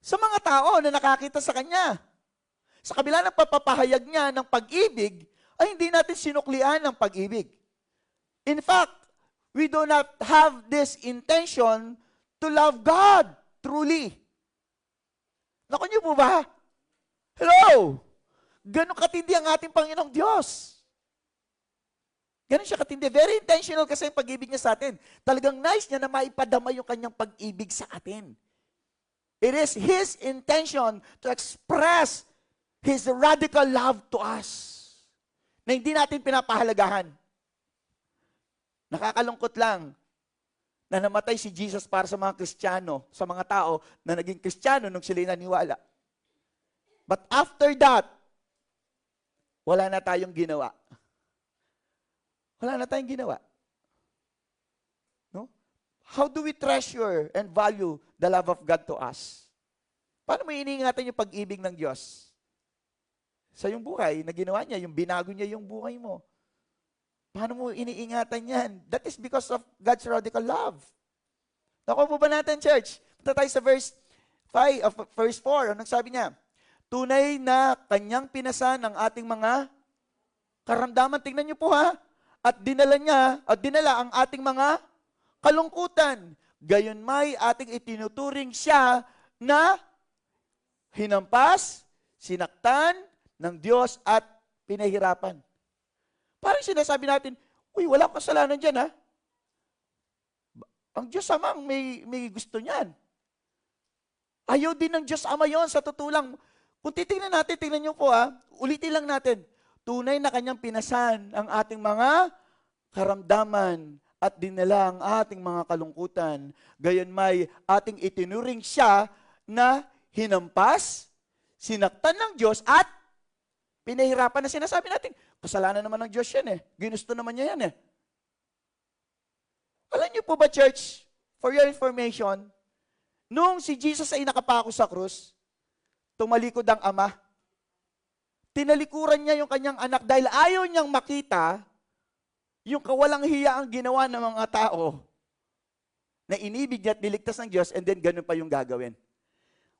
sa mga tao na nakakita sa Kanya. Sa kabila ng papapahayag niya ng pag-ibig, ay hindi natin sinuklian ng pag-ibig. In fact, we do not have this intention to love God truly. Naku niyo po ba? Hello! Ganon katindi ang ating Panginoong Diyos. Ganon siya katindi. Very intentional kasi yung pag-ibig niya sa atin. Talagang nice niya na maipadama yung kanyang pag-ibig sa atin. It is His intention to express His radical love to us na hindi natin pinapahalagahan. Nakakalungkot lang na namatay si Jesus para sa mga Kristiyano, sa mga tao na naging Kristiyano nung sila'y naniwala. But after that, wala na tayong ginawa. Wala na tayong ginawa. No? How do we treasure and value the love of God to us? Paano mo iniingatan yung pag-ibig ng Diyos? sa iyong buhay na ginawa niya, yung binago niya yung buhay mo. Paano mo iniingatan yan? That is because of God's radical love. Nakuha po ba natin, church? Punta tayo sa verse 4. Anong sabi niya? Tunay na kanyang pinasan ang ating mga karamdaman. Tingnan niyo po ha. At dinala ang ating mga kalungkutan. Gayon may ating itinuturing siya na hinampas, sinaktan ng Diyos at pinahirapan. Parang sinasabi natin, uy, wala akong kasalanan dyan ha. Ang Diyos Ama ang may gusto niyan. Ayaw din ng Diyos Ama yon sa totoo lang. Kung titingnan natin, tingnan niyo po ha, ulitin lang natin. Tunay na kanyang pinasan ang ating mga karamdaman at dinala ang ating mga kalungkutan. Gayon may ating itinuring siya na hinampas, sinaktan ng Diyos at pinahirapan na sinasabi natin. Kasalanan naman ng Diyos yan eh. Ginusto naman niya yan eh. Alam niyo po ba, church, for your information, nung si Jesus ay nakapako sa krus, tumalikod ang Ama. Tinalikuran niya yung kanyang anak dahil ayaw niyang makita yung kawalang hiya ang ginawa ng mga tao na inibig niya at niligtas ng Diyos and then ganun pa yung gagawin.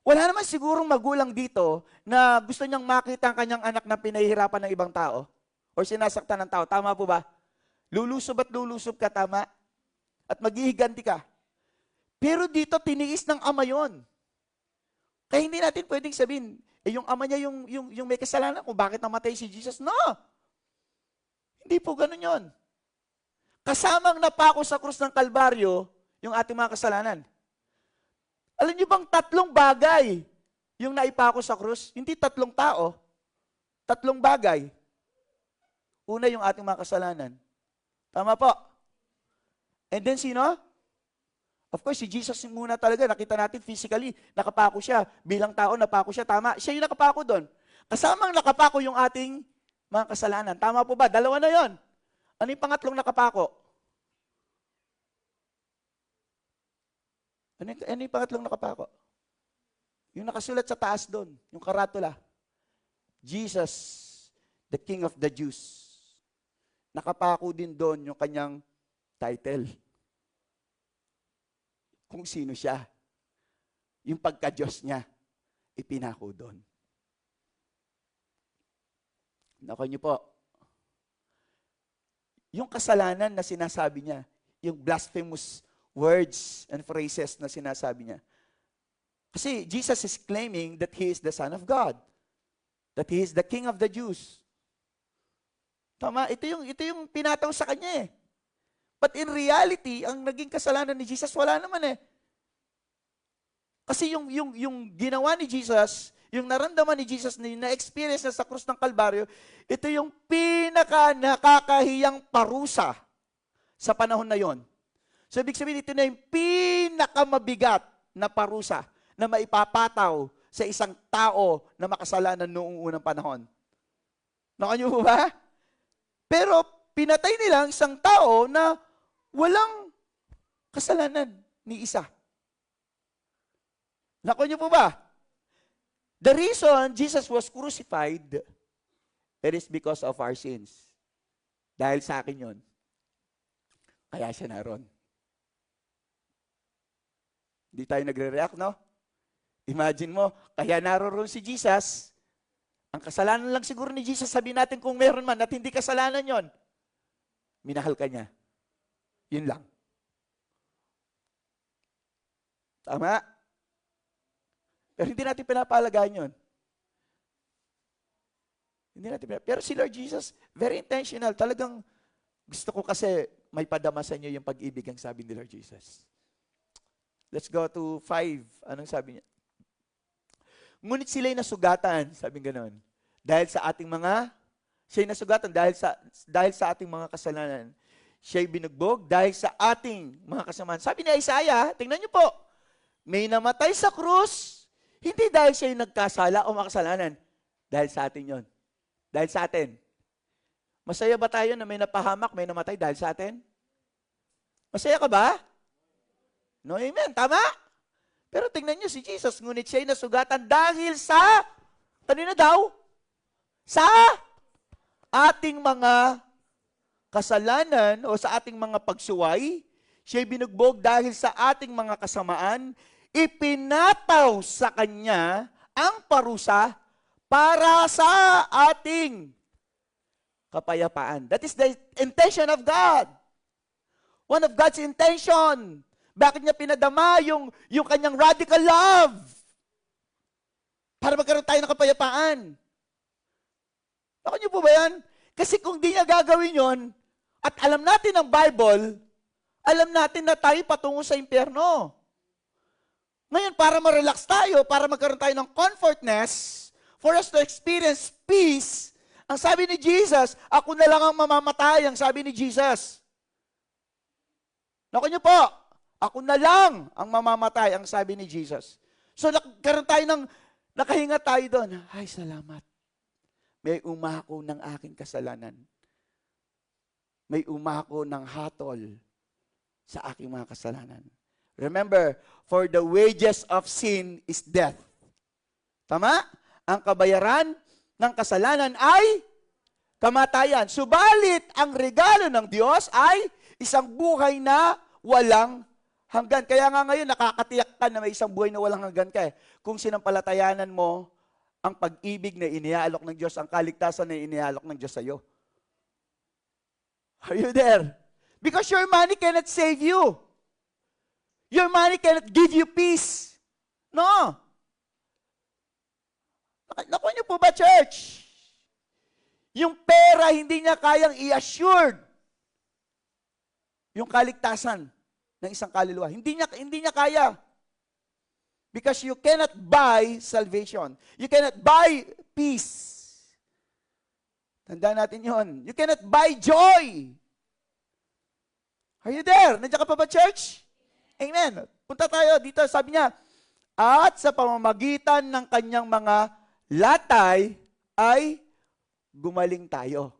Wala naman sigurong magulang dito na gusto niyang makita ang kanyang anak na pinahihirapan ng ibang tao o sinasaktan ng tao. Tama po ba? Lulusob at lulusob ka, tama? At maghihiganti ka. Pero dito, tiniis ng Ama yon. Kaya hindi natin pwedeng sabihin, yung Ama niya yung may kasalanan kung bakit namatay si Jesus. No! Hindi po ganun yon. Kasamang napako sa krus ng Kalbaryo, yung ating mga kasalanan. Alam niyo bang 3 bagay yung naipako sa krus? Hindi 3 tao. 3 bagay. Una, yung ating mga kasalanan. Tama po. And then sino? Of course, si Jesus muna talaga. Nakita natin physically, nakapako siya. Bilang tao, napako siya. Tama. Siya yung nakapako doon. Kasamang nakapako yung ating mga kasalanan. Tama po ba? 2 na yon. Ano yung pangatlong nakapako? Ano yung pangatlong nakapako? Yung nakasulat sa taas doon. Yung karatula. Jesus, the King of the Jews. Nakapako din doon yung kanyang title. Kung sino siya. Yung pagka-Diyos niya, ipinako doon. Nakuha niyo po. Yung kasalanan na sinasabi niya, yung blasphemous words and phrases na sinasabi niya. Kasi Jesus is claiming that He is the Son of God. That He is the King of the Jews. Tama, ito yung pinataw sa kanya eh. But in reality, ang naging kasalanan ni Jesus, wala naman eh. Kasi yung ginawa ni Jesus, yung naramdaman ni Jesus, na-experience na sa krus ng Kalbaryo, ito yung pinaka-nakakahiyang parusa sa panahon na yon. So, ibig sabihin, ito na yung pinakamabigat na parusa na maipapataw sa isang tao na makasalanan noong unang panahon. Nakanyo po ba? Pero pinatay nila isang tao na walang kasalanan ni isa. Nakanyo po ba? The reason Jesus was crucified, it is because of our sins. Dahil sa akin yon. Kaya siya naroon. Hindi tayo nagre-react, no? Imagine mo, kaya naroon si Jesus. Ang kasalanan lang siguro ni Jesus, sabihin natin kung meron man at hindi kasalanan yon, minahal ka niya. Yun lang. Tama? Pero hindi natin pinapahalagaan yun. Pero si Lord Jesus, very intentional. Talagang gusto ko kasi may padama sa inyo yung pag-ibig ang sabi ni Lord Jesus. Let's go to 5. Anong sabi niya? Ngunit sila'y nasugatan, sabi gano'n. Dahil sa ating mga, siya'y nasugatan dahil sa ating mga kasalanan. Siya'y binugbog dahil sa ating mga kasamaan. Sabi ni Isaiah, tingnan niyo po, may namatay sa krus, hindi dahil siya'y nagkasala o makasalanan. Dahil sa atin yon. Dahil sa atin. Masaya ba tayo na may napahamak, may namatay dahil sa atin? Masaya ka ba? No, amen. Tama? Pero tingnan niyo si Jesus, ngunit siya'y nasugatan dahil sa, kanina daw? Sa ating mga kasalanan o sa ating mga pagsuway, siya'y binugbog dahil sa ating mga kasamaan, ipinataw sa Kanya ang parusa para sa ating kapayapaan. That is the intention of God. One of God's intention. Bakit niya pinadama yung Kanyang radical love? Para magkaroon tayo ng kapayapaan. Ako niyo po ba yan? Kasi kung di niya gagawin yon, at alam natin ang Bible, alam natin na tayo patungo sa impyerno. Ngayon, para ma-relax tayo, para magkaroon tayo ng comfortness, for us to experience peace, ang sabi ni Jesus, ako na lang ang mamamatay, ang sabi ni Jesus. Naku niyo po, ako na lang ang mamamatay, ang sabi ni Jesus. So, nakaroon tayo nakahinga tayo doon. Ay, salamat. May umako ng aking kasalanan. May umako ng hatol sa aking mga kasalanan. Remember, for the wages of sin is death. Tama? Ang kabayaran ng kasalanan ay kamatayan. Subalit, ang regalo ng Diyos ay isang buhay na walang hanggan. Kaya nga ngayon, nakakatiyak ka na may isang buhay na walang hanggan ka. Kung sinampalatayanan mo ang pag-ibig na iniaalok ng Diyos, ang kaligtasan na iniaalok ng Diyos sa iyo. Are you there? Because your money cannot save you. Your money cannot give you peace. No. Naku niyo po ba, church? Yung pera, hindi niya kayang i-assured yung kaligtasan ng isang kaluluwa. Hindi niya kaya. Because you cannot buy salvation. You cannot buy peace. Tandaan natin yon. You cannot buy joy. Are you there? Nandiyan ka pa ba, church? Amen. Punta tayo dito. Sabi niya, at sa pamamagitan ng kanyang mga latay ay gumaling tayo.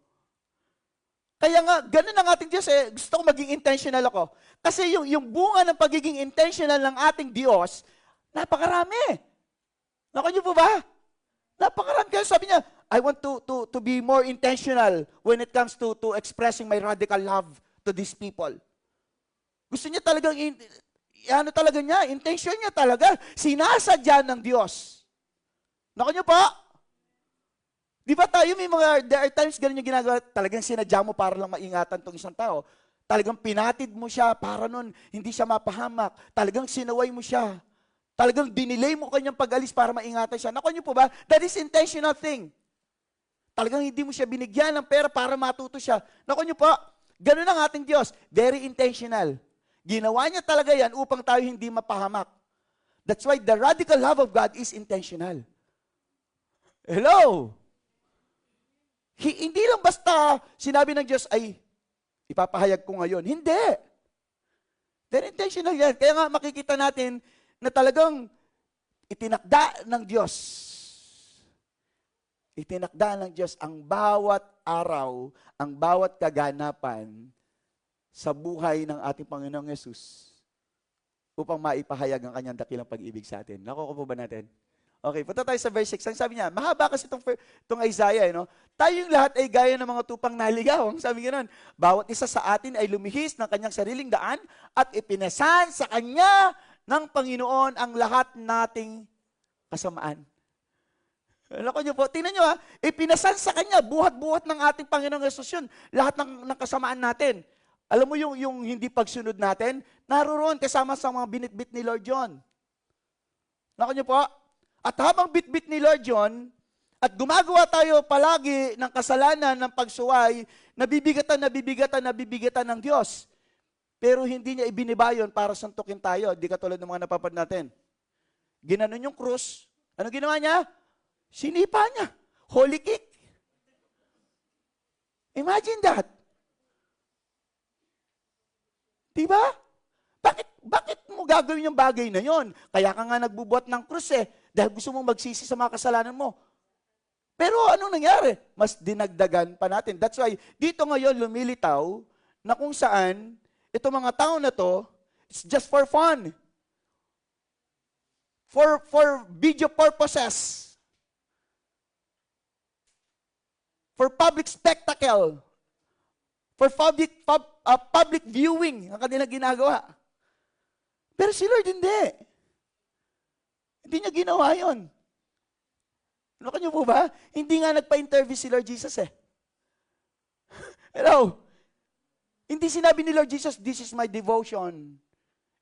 Kaya nga, ganun ang ating Diyos. Gusto ko maging intentional ako. Kasi yung bunga ng pagiging intentional ng ating Diyos, napakarami. Naku niyo po ba? Napakarami. Kaya sabi niya, I want to be more intentional when it comes to expressing my radical love to these people. Gusto niya talagang, intention niya talaga, sinasadya ng Diyos. Naku niyo po? Di ba tayo there are times ganun yung ginagawa, talagang sinadya mo para lang maingatan tong isang tao. Talagang pinatid mo siya para nun hindi siya mapahamak. Talagang sinaway mo siya. Talagang dinilay mo kanyang pag-alis para maingatan siya. Naku niyo po ba? That is intentional thing. Talagang hindi mo siya binigyan ng pera para matuto siya. Naku niyo po, ganun ang ating Diyos. Very intentional. Ginawa niya talaga yan upang tayo hindi mapahamak. That's why the radical love of God is intentional. Hello? Hindi lang basta sinabi ng Diyos, ay, ipapahayag ko ngayon. Hindi. Very intentional yan. Kaya nga makikita natin na talagang itinakda ng Diyos. Itinakda ng Diyos ang bawat araw, ang bawat kaganapan sa buhay ng ating Panginoong Yesus upang maipahayag ang kanyang dakilang pag-ibig sa atin. Nakuha po ba natin? Okay, punta tayo sa verse 6. Ang sabi niya, mahaba kasi itong Isaiah, no? Tayong lahat ay gaya ng mga tupang naligaw. Ang sabi ganoon, bawat isa sa atin ay lumihis ng kanyang sariling daan at ipinasan sa kanya ng Panginoon ang lahat nating kasamaan. Alam niyo po, tingnan niyo ipinasan sa kanya, buhat-buhat ng ating Panginoong Yesus yun, lahat ng kasamaan natin. Alam mo yung hindi pagsunod natin, naroon kasama sa mga binitbit ni Lord John. Alam niyo po, at habang bitbit ni Lord John, at gumagawa tayo palagi ng kasalanan, ng pagsuway, nabibigatan ng Diyos. Pero hindi niya ibinibayon para santukin tayo. Di katulad ng mga napapad natin. Ginanon yung krus. Ano ginawa niya? Sinipa niya. Holy kick. Imagine that. Diba? Bakit mo gagawin yung bagay na yon? Kaya ka nga nagbubuhat ng krus dahil gusto mong magsisi sa mga kasalanan mo. Pero anong nangyari? Mas dinagdagan pa natin. That's why, dito ngayon lumilitaw na kung saan, itong mga tao na to, it's just for fun. For video purposes. for public spectacle, for public viewing ang kanilang ginagawa. Pero si Lord hindi. Hindi niya ginawa yun. Ano kanyo po ba? Hindi nga nagpa-interview si Lord Jesus eh. Hello? Hindi sinabi ni Lord Jesus, this is my devotion.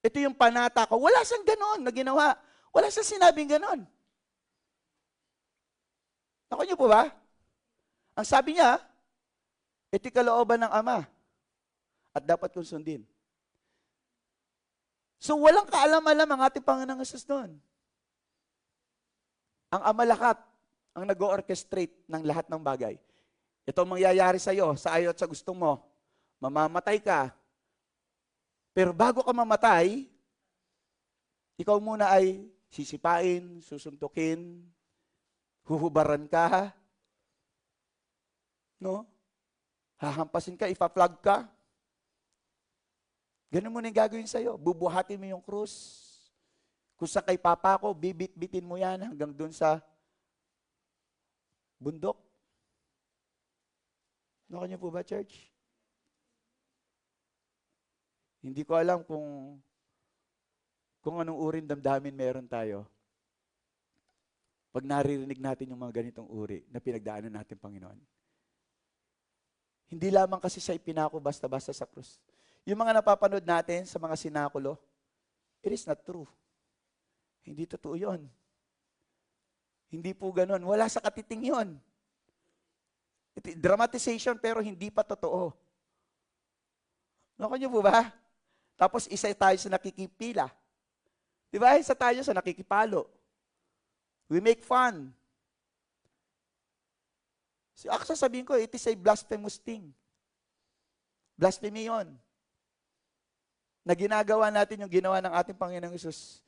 Ito yung panata ko. Wala siyang ganon na ginawa. Wala siyang sinabing ganon. Ako niyo po ba? Ang sabi niya, ito'y kalooban ng Ama at dapat kong sundin. So walang kaalam-alam ang ating Panginoong Hesus doon. Ang Ama lahat ang nag-orchestrate ng lahat ng bagay. Ito ang mangyayari sa iyo, sa ayaw at sa gusto mo. Mamamatay ka. Pero bago ka mamatay, ikaw muna ay sisipain, susuntukin, huhubaran ka, no? Hahampasin ka, ipa-flag ka. Ganun mo na yung gagawin sa'yo. Bubuhatin mo yung krus. Kung sa kay papa ko, bibit-bitin mo yan hanggang dun sa bundok. Ano niyo po ba, church? Hindi ko alam kung anong uring damdamin meron tayo pag naririnig natin yung mga ganitong uri na pinagdaanan natin, Panginoon. Hindi lamang kasi siya ipinako basta-basta sa krus. Yung mga napapanood natin sa mga sinakulo, it is not true. Hindi totoo yun. Hindi po ganun. Wala sa katiting yun. Dramatization pero hindi pa totoo. Naku niyo po ba? Tapos isa tayo sa nakikipila. Di ba? Isa tayo sa nakikipalo. We make fun. Actually, sabihin ko, it is a blasphemous thing. Blasphemy yun. Na ginagawa natin yung ginawa ng ating Panginoong Hesus.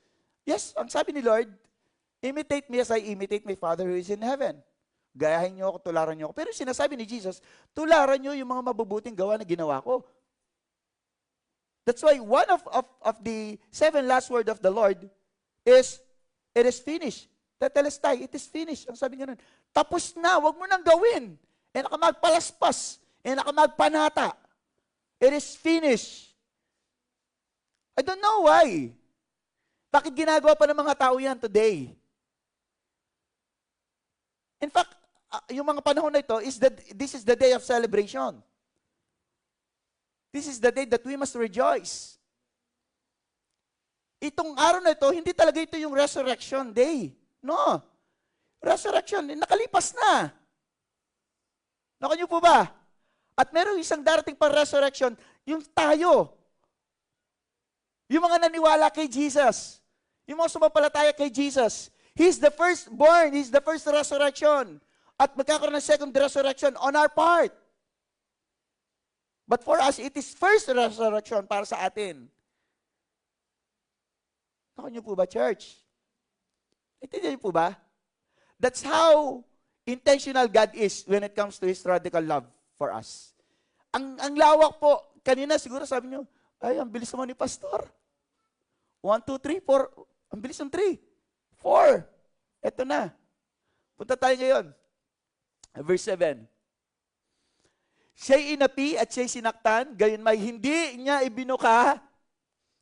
Yes, ang sabi ni Lord, imitate me as I imitate my Father who is in heaven. Gayahin niyo ako, tularan niyo ako. Pero sinasabi ni Jesus, tularan niyo yung mga mabubuting gawa na ginawa ko. That's why one of the 7 last word of the Lord is, it is finished. Tetelestai, it is finished. Ang sabi nga nun, tapos na, wag mo nang gawin. E naka magpalaspas. E naka magpanata. It is finished. I don't know why. Bakit ginagawa pa ng mga tao yan today? In fact, yung mga panahon na ito, this is the day of celebration. This is the day that we must rejoice. Itong araw na ito, hindi talaga ito yung resurrection day. No. Resurrection, nakalipas na. Naku niyo po ba? At meron isang darating pa resurrection, yung tayo. Yung mga naniwala kay Jesus. Yung mga sumampalataya kay Jesus. He's the firstborn. He's the first resurrection. At magkakaroon ng second resurrection on our part. But for us, it is first resurrection para sa atin. Naku niyo po ba, church? Intindihan niyo po ba? That's how intentional God is when it comes to His radical love for us. Ang lawak po, kanina siguro sabi niyo, ay, ang bilis naman ni Pastor. 1, 2, 3, 4. Ang bilis ng 3. 4. Ito na. Punta tayo ngayon. Verse 7. Siya'y inapi at siya'y sinaktan, gayon may hindi niya ibinuka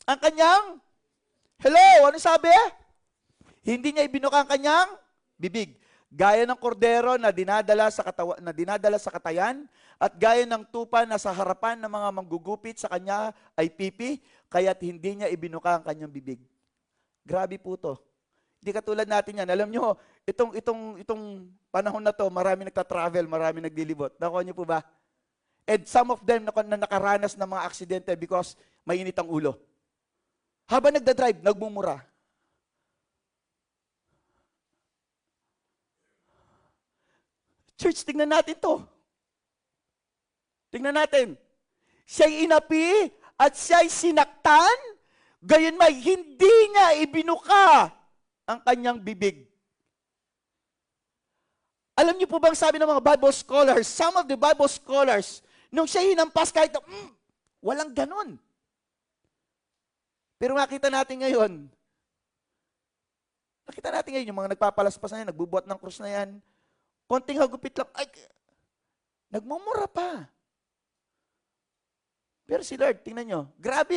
ang kanyang, hello, ano sabi? Hindi niya ibinuka ang kanyang bibig. Gaya ng kordero na dinadala sa katayan, at gaya ng tupa na sa harapan ng mga manggugupit sa kanya ay pipi, kaya't hindi niya ibinuka ang kanyang bibig. Grabe po to. Hindi katulad natin yan. Alam nyo, itong panahon na to, marami nagta-travel, marami naglilibot. Nakuha niyo po ba? And some of them na nakaranas ng mga aksidente because mainit ang ulo. Habang nagda-drive, nagmumura. Church, tingnan natin to. Tingnan natin. Siya'y inapi at siya'y sinaktan, gayon may hindi niya ibinuka ang kanyang bibig. Alam niyo po bang sabi ng mga Bible scholars, some of the Bible scholars, nung siya hinampas kahit walang ganun. Pero nakita natin ngayon yung mga nagpapalaspas na yan, nagbubuhat ng krus na yan, konting hagupit lang, ay, Nagmumura pa. Pero si Lord, tingnan nyo, grabe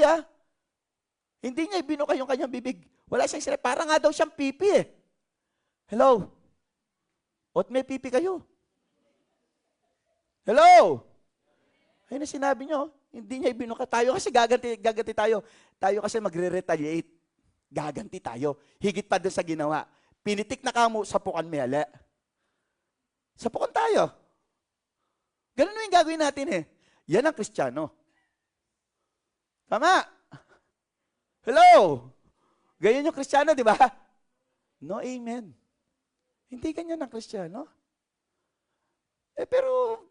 Hindi niya ibinuka yung kanyang bibig. Wala siyang sinabi. Parang nga daw siyang pipi Hello? O't may pipi kayo? Hello? Ayun na sinabi nyo, hindi niya ibinuka tayo kasi gaganti tayo. Tayo kasi magre-retaliate. Gaganti tayo. Higit pa doon sa ginawa. Pinitik na kamo, sapukan may Sapukan tayo. Ganun yung gagawin natin Yan ang Kristiyano. Tama? Hello? Ganyan yung Kristiyano, di ba? No, amen. Hindi ganyan ang Kristiyano. Pero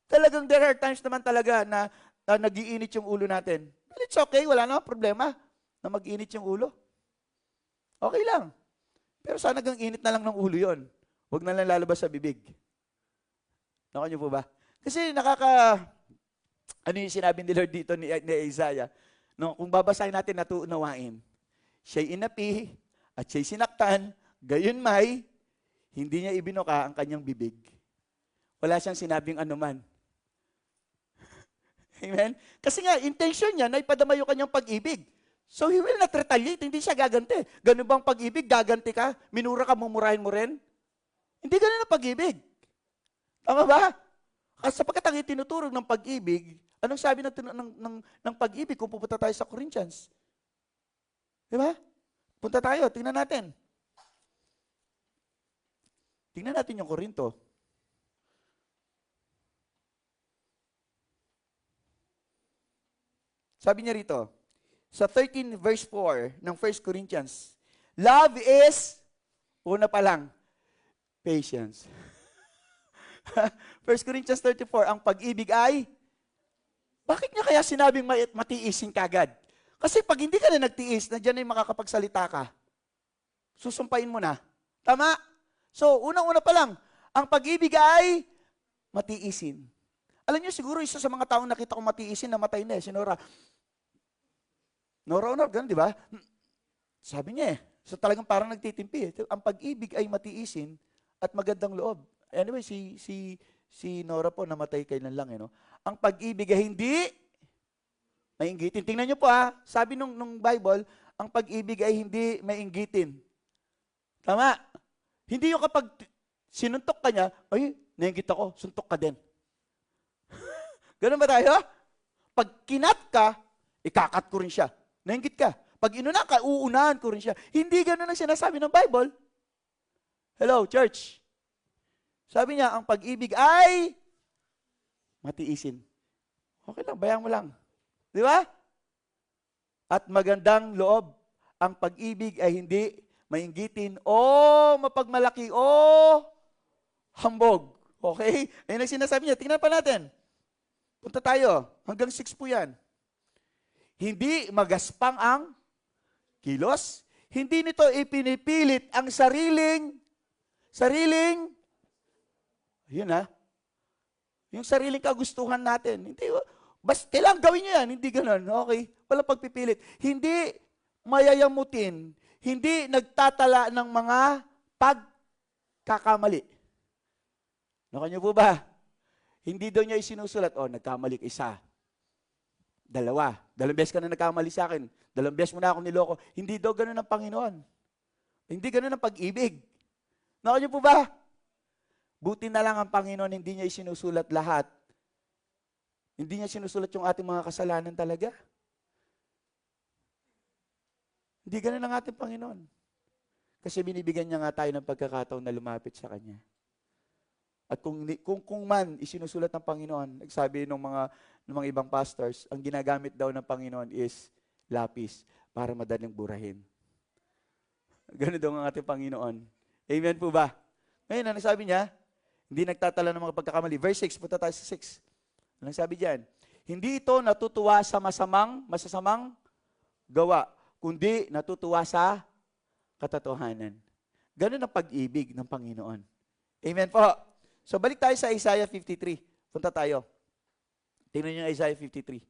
talagang there are times naman talaga na nag-iinit yung ulo natin. But it's okay, wala namang problema na mag-init yung ulo. Okay lang. Pero sana gang init na lang ng ulo yon. Huwag na lang lalabas sa bibig. Nakuha niyo po ba? Kasi ano yung sinabi ni Lord dito ni Isaiah? No, kung babasahin natin, natuunawain. Siya'y inapi at siya'y sinaktan, gayon may, hindi niya ibinuka ang kanyang bibig. Wala siyang sinabing anuman. Amen? Kasi nga, intention niya na ipadama yung kanyang pag-ibig. So he will not retaliate, hindi siya gaganti. Ganun bang pag-ibig, gaganti ka? Minura ka, mumurahin mo rin? Hindi ganun ang pag-ibig. Tama ba? Kasi sapagkat ang itinuturog ng pag-ibig, anong sabi ng pag-ibig kung pupunta tayo sa Corinthians? Di ba? Punta tayo, tingnan natin. Tingnan natin yung Korinto. Sabi niya rito, sa 13 verse 4 ng 1 Corinthians, love is, una pa lang, patience. 1 Corinthians 34, ang pag-ibig ay, bakit niya kaya sinabing matiisin kagad? Kasi pag hindi ka na nagtiis, nandiyan na yung makakapagsalita ka. Susumpain mo na. Tama? So, unang-una pa lang, ang pag-ibig ay matiisin. Alam niyo, siguro isa sa mga taong nakita kong matiisin, namatay na si Nora. Nora, ganun, di ba? Sabi niya So talagang parang nagtitimpi Ang pag-ibig ay matiisin at magandang loob. Anyway, si Nora po namatay kailan lang no? Ang pag-ibig ay hindi mainggitin. Tingnan niyo po sabi nung Bible, ang pag-ibig ay hindi mainggitin. Tama? Hindi yung kapag sinuntok ka niya, ay, nainggit ako, suntok ka din. Ganun ba tayo? Pag kinat ka, ikakat ko rin siya. Nainggit ka. Pag inunan ka, uunahan ko rin siya. Hindi ganun ang sinasabi ng Bible. Hello, church. Sabi niya, ang pag-ibig ay matiisin. Okay lang, bayang mo lang. Di ba? At magandang loob. Ang pag-ibig ay hindi mainggitin o mapagmalaki o hambog. Okay? Ayun ang sinasabi niya. Tingnan pa natin. Punta tayo. Hanggang 6 po yan. Hindi magaspang ang kilos. Hindi nito ipinipilit ang sariling, yun yung sariling kagustuhan natin. Hindi, kailangan gawin nyo yan. Hindi ganun. Okay? Walang pagpipilit. Hindi mayayamutin. Hindi nagtatala ng mga pagkakamali. Nakanyo po ba? Hindi daw niya isinusulat, nagkamali isa. 2. 2 beses ka na nagkamali sa akin. 2 beses mo na ako niloko. Hindi daw ganun ang Panginoon. Hindi ganun ang pag-ibig. Nakanyo po ba? Buti na lang ang Panginoon, hindi niya isinusulat lahat. Hindi niya sinusulat yung ating mga kasalanan talaga. Hindi ganun ang ating Panginoon. Kasi binibigyan niya nga tayo ng pagkakataon na lumapit sa Kanya. At kung man isinusulat ng Panginoon, nagsabi ng mga ibang pastors, ang ginagamit daw ng Panginoon is lapis para madaling burahin. Ganun daw ang ating Panginoon. Amen po ba? Ngayon, ano sabi niya? Hindi nagtatala ng mga pagkakamali. Verse 6, punta tayo sa 6. Anong sabi diyan? Hindi ito natutuwa sa masasamang gawa, kundi natutuwa sa katotohanan. Ganun ang pag-ibig ng Panginoon. Amen po. So balik tayo sa Isaiah 53. Punta tayo. Tingnan niyo yung Isaiah 53.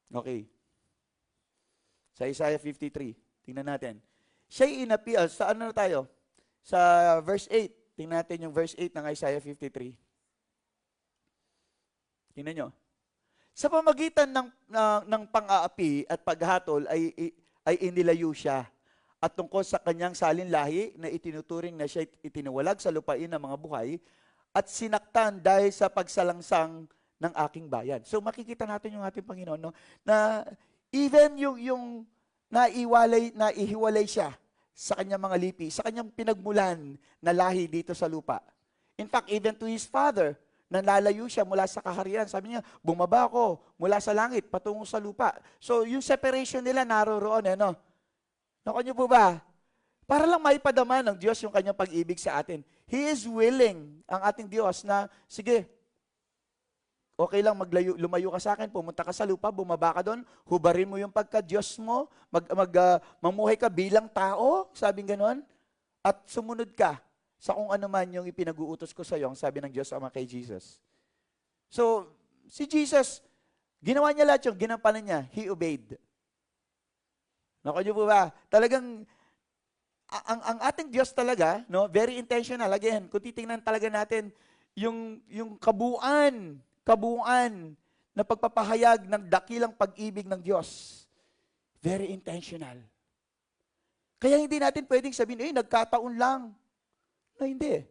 Okay. Sa Isaiah 53, tingnan natin. Siya'y inapi, saan na tayo? Sa verse 8, tingnan natin yung verse 8 ng Isaiah 53. Tingnan nyo. Sa pamagitan ng pang-aapi at paghatol ay inilayo siya. At tungkol sa kanyang salinlahi na itinuturing na siya itinawalag sa lupain ng mga buhay at sinaktan dahil sa pagsalangsang ng aking bayan. So makikita natin yung ating Panginoon, no? Na even yung naihiwalay siya sa kanyang mga lipi, sa kanyang pinagmulan na lahi dito sa lupa. In fact, even to his father, nalalayo siya mula sa kaharian. Sabi niya, bumaba ako mula sa langit patungo sa lupa. So, yung separation nila naroroon, no? Naku niyo po ba? Para lang maipadama ng Diyos yung kanyang pag-ibig sa atin. He is willing, ang ating Diyos, na, sige, okay lang lumayo ka sa akin, pumunta ka sa lupa, bumaba ka doon, hubarin mo yung pagka-Diyos mo, mamuhay ka bilang tao, sabing ganon, at sumunod ka sa kung ano man yung ipinag-uutos ko sa iyo, ang sabi ng Diyos Ama kay Jesus. So, si Jesus, ginawa niya lahat yung ginampanan niya. He obeyed. Naku niyo po ba? Talagang, ang ating Diyos talaga, no, very intentional. Again, kung titingnan talaga natin, yung kabuuan na pagpapahayag ng dakilang pag-ibig ng Diyos, very intentional. Kaya hindi natin pwedeng sabihin, nagkataon lang. No, hindi.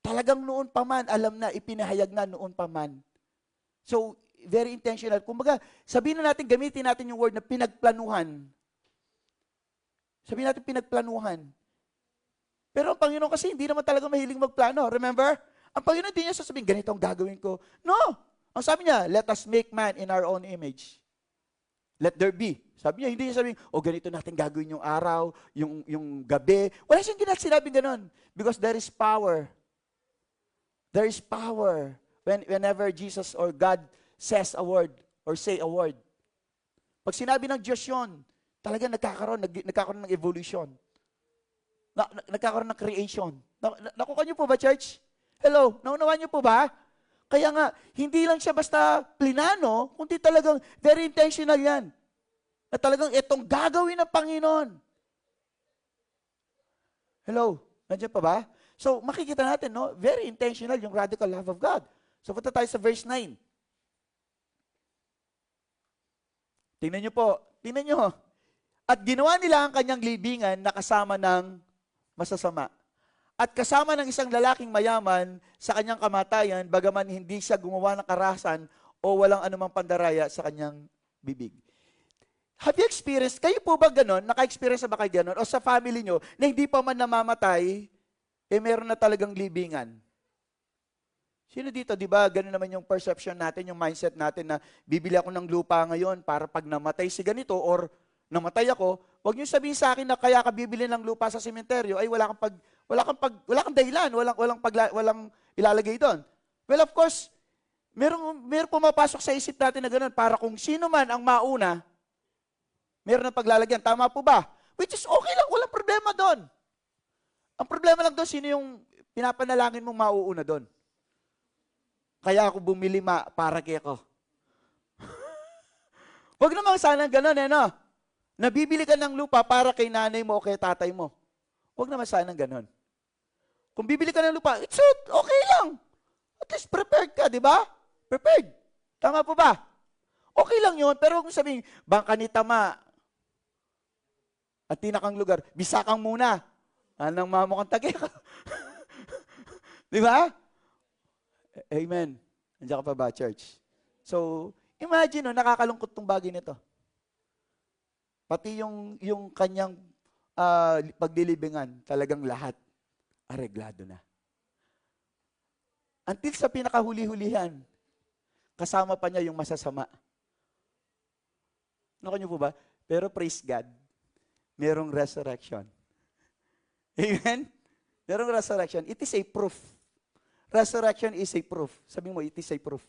Talagang noon pa man, alam na, ipinahayag na noon pa man. So, very intentional. Kumbaga, sabihin na natin, gamitin natin yung word na pinagplanuhan. Sabihin natin pinagplanuhan. Pero ang Panginoon kasi hindi naman talaga mahiling magplano. Remember? Ang Panginoon hindi niya sasabihin, ganito ang gagawin ko. No! Ang sabi niya, let us make man in our own image. Let there be. Sabi niya, hindi niya sabihin, ganito natin gagawin yung araw, yung gabi. Wala siyang sinabing ganon. Because there is power. There is power whenever Jesus or God says a word or say a word. Pag sinabi ng Diyos yun, talagang nagkakaroon ng evolution. Nagkakaroon ng creation. Nakuha niyo po ba, church? Hello? Naunawaan niyo po ba? Kaya nga, hindi lang siya basta plinano, kundi talagang very intentional yan. Na talagang itong gagawin ng Panginoon. Hello? Nandiyan pa ba? So, makikita natin, no? Very intentional yung radical love of God. So, punta tayo sa verse 9. Tingnan niyo po. Tingnan niyo. At ginawa nila ang kanyang libingan na kasama ng masasama. At kasama ng isang lalaking mayaman sa kanyang kamatayan, bagaman hindi siya gumawa ng karahasan o walang anumang pandaraya sa kanyang bibig. Have you experienced, kayo po ba ganon? Naka-experience ba kayo ganon? O sa family nyo, na hindi pa man namamatay, meron na talagang libingan? Sino dito, di ba, ganon naman yung perception natin, yung mindset natin na bibili ako ng lupa ngayon para pag namatay si ganito or namatay ako, huwag niyo sabihin sa akin na kaya ka bibili ng lupa sa sementeryo, ay wala kang dahilan, walang ilalagay doon. Well, of course, meron pumapasok sa isip natin na gano'n para kung sino man ang mauna, meron ng paglalagyan. Tama po ba? Which is okay lang, walang problema doon. Ang problema lang doon, sino yung pinapanalangin mong mauuna doon? Kaya ako bumili para kay ako. Huwag naman sana gano'n, no? Nabibili ka ng lupa para kay nanay mo o kay tatay mo. Huwag naman sana gano'n. Kung bibili ka ng lupa, it's okay lang. At least prepared ka, di ba? Prepared. Tama po ba? Okay lang yun, pero kung sabihin, bangka ni Tama, at tinakang lugar, bisakang muna. Anong mamukang tagi ka? Di ba? Amen. Nandiyan ka pa ba, church? So, imagine, nakakalungkot tong bagay nito. Pati yung kanyang paglilibingan, talagang lahat areglado na. Until sa pinakahuli-hulihan, kasama pa niya yung masasama. Naku niyo po ba? Pero praise God, merong resurrection. Amen? Merong resurrection. It is a proof. Resurrection is a proof. Sabi mo, it is a proof.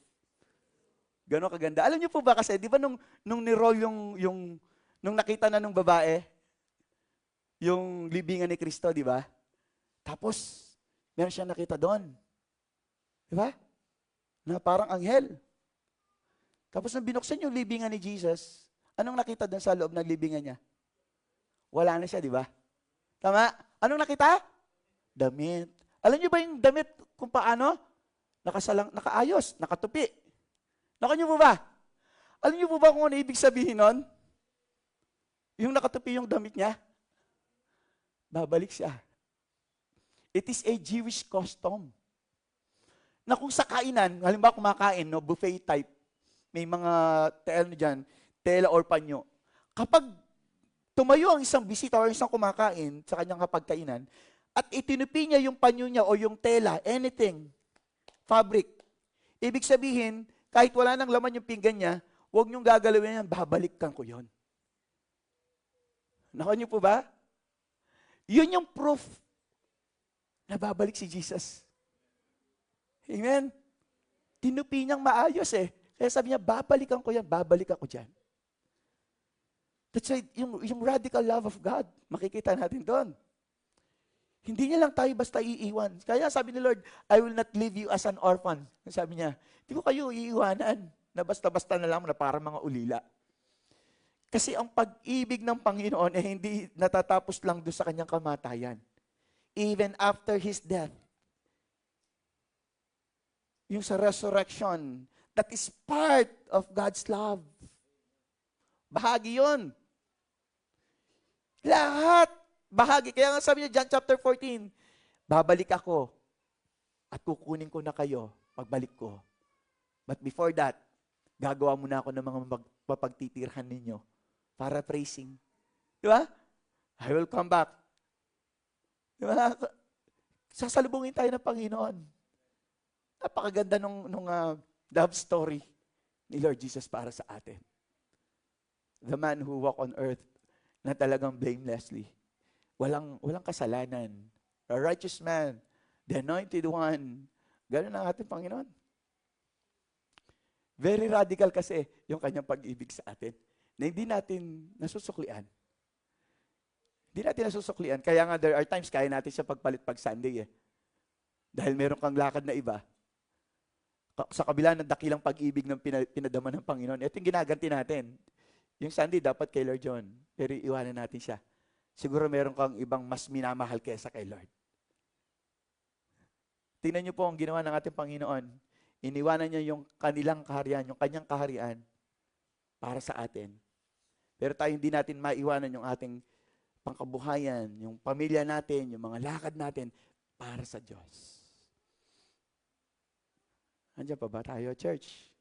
Gano'n kaganda. Alam niyo po ba kasi, di ba nung ni-roll nung nakita na nung babae, yung libingan ni Kristo, di ba? Tapos, meron siya nakita doon. Di ba? Na parang anghel. Tapos nang binuksan yung libingan ni Jesus, anong nakita doon sa loob ng libingan niya? Wala na siya, di ba? Tama? Anong nakita? Damit. Alam niyo ba yung damit kung paano? Nakaayos, nakatupi. Naka niyo po ba? Alam niyo po ba kung ano ibig sabihin nun? Yung nakatupi yung damit niya, babalik siya. It is a Jewish custom. Na kung sa kainan, halimbawa kumakain, no, buffet type, may mga tela or panyo. Kapag tumayo ang isang bisita o isang kumakain sa kanyang kapagkainan, at itinupi niya yung panyo niya o yung tela, anything, fabric, ibig sabihin, kahit wala nang laman yung pinggan niya, huwag niyong gagalawin yan, babalikan ko yon. Nakuha niyo po ba? Yun yung proof na babalik si Jesus. Amen? Tinupi niyang maayos eh. Kaya sabi niya, babalikan ko yan, babalik ako dyan. That's right, yung radical love of God, makikita natin doon. Hindi niya lang tayo basta iiwan. Kaya sabi ni Lord, I will not leave you as an orphan. Sabi niya, hindi ko kayo iiwanan na basta-basta na lang na para mga ulila. Kasi ang pag-ibig ng Panginoon ay hindi natatapos lang doon sa kanyang kamatayan. Even after His death, yung sa resurrection, that is part of God's love. Bahagi yun. Lahat. Bahagi. Kaya nga sabi niya, John chapter 14, babalik ako at kukunin ko na kayo pagbalik ko. But before that, gagawa muna ako ng mga mapagtitirhan ninyo para praising. Di ba? I will come back. Di ba? Sasalubungin tayo ng Panginoon. Napakaganda nung love story ni Lord Jesus para sa atin. The man who walked on earth na talagang blamelessly. Walang kasalanan. A righteous man, the anointed one. Ganun ang ating Panginoon. Very radical kasi yung kanyang pag-ibig sa atin na hindi natin nasusuklian. Hindi natin nasusuklian. Kaya nga there are times kaya natin siya pagpalit pag Sunday eh. Dahil meron kang lakad na iba. Sa kabila ng dakilang pag-ibig ng pinadama ng Panginoon, ito yung ginaganti natin. Yung Sunday dapat kay Lord John, pero iwanan natin siya. Siguro meron kang ibang mas minamahal kaysa kay Lord. Tingnan niyo po ang ginawa ng ating Panginoon. Iniwanan niya yung kanilang kaharian, yung kanyang kaharian para sa atin. Pero tayo hindi natin maiwanan yung ating pangkabuhayan, yung pamilya natin, yung mga lakad natin para sa Diyos. Andiyan pa ba tayo, church?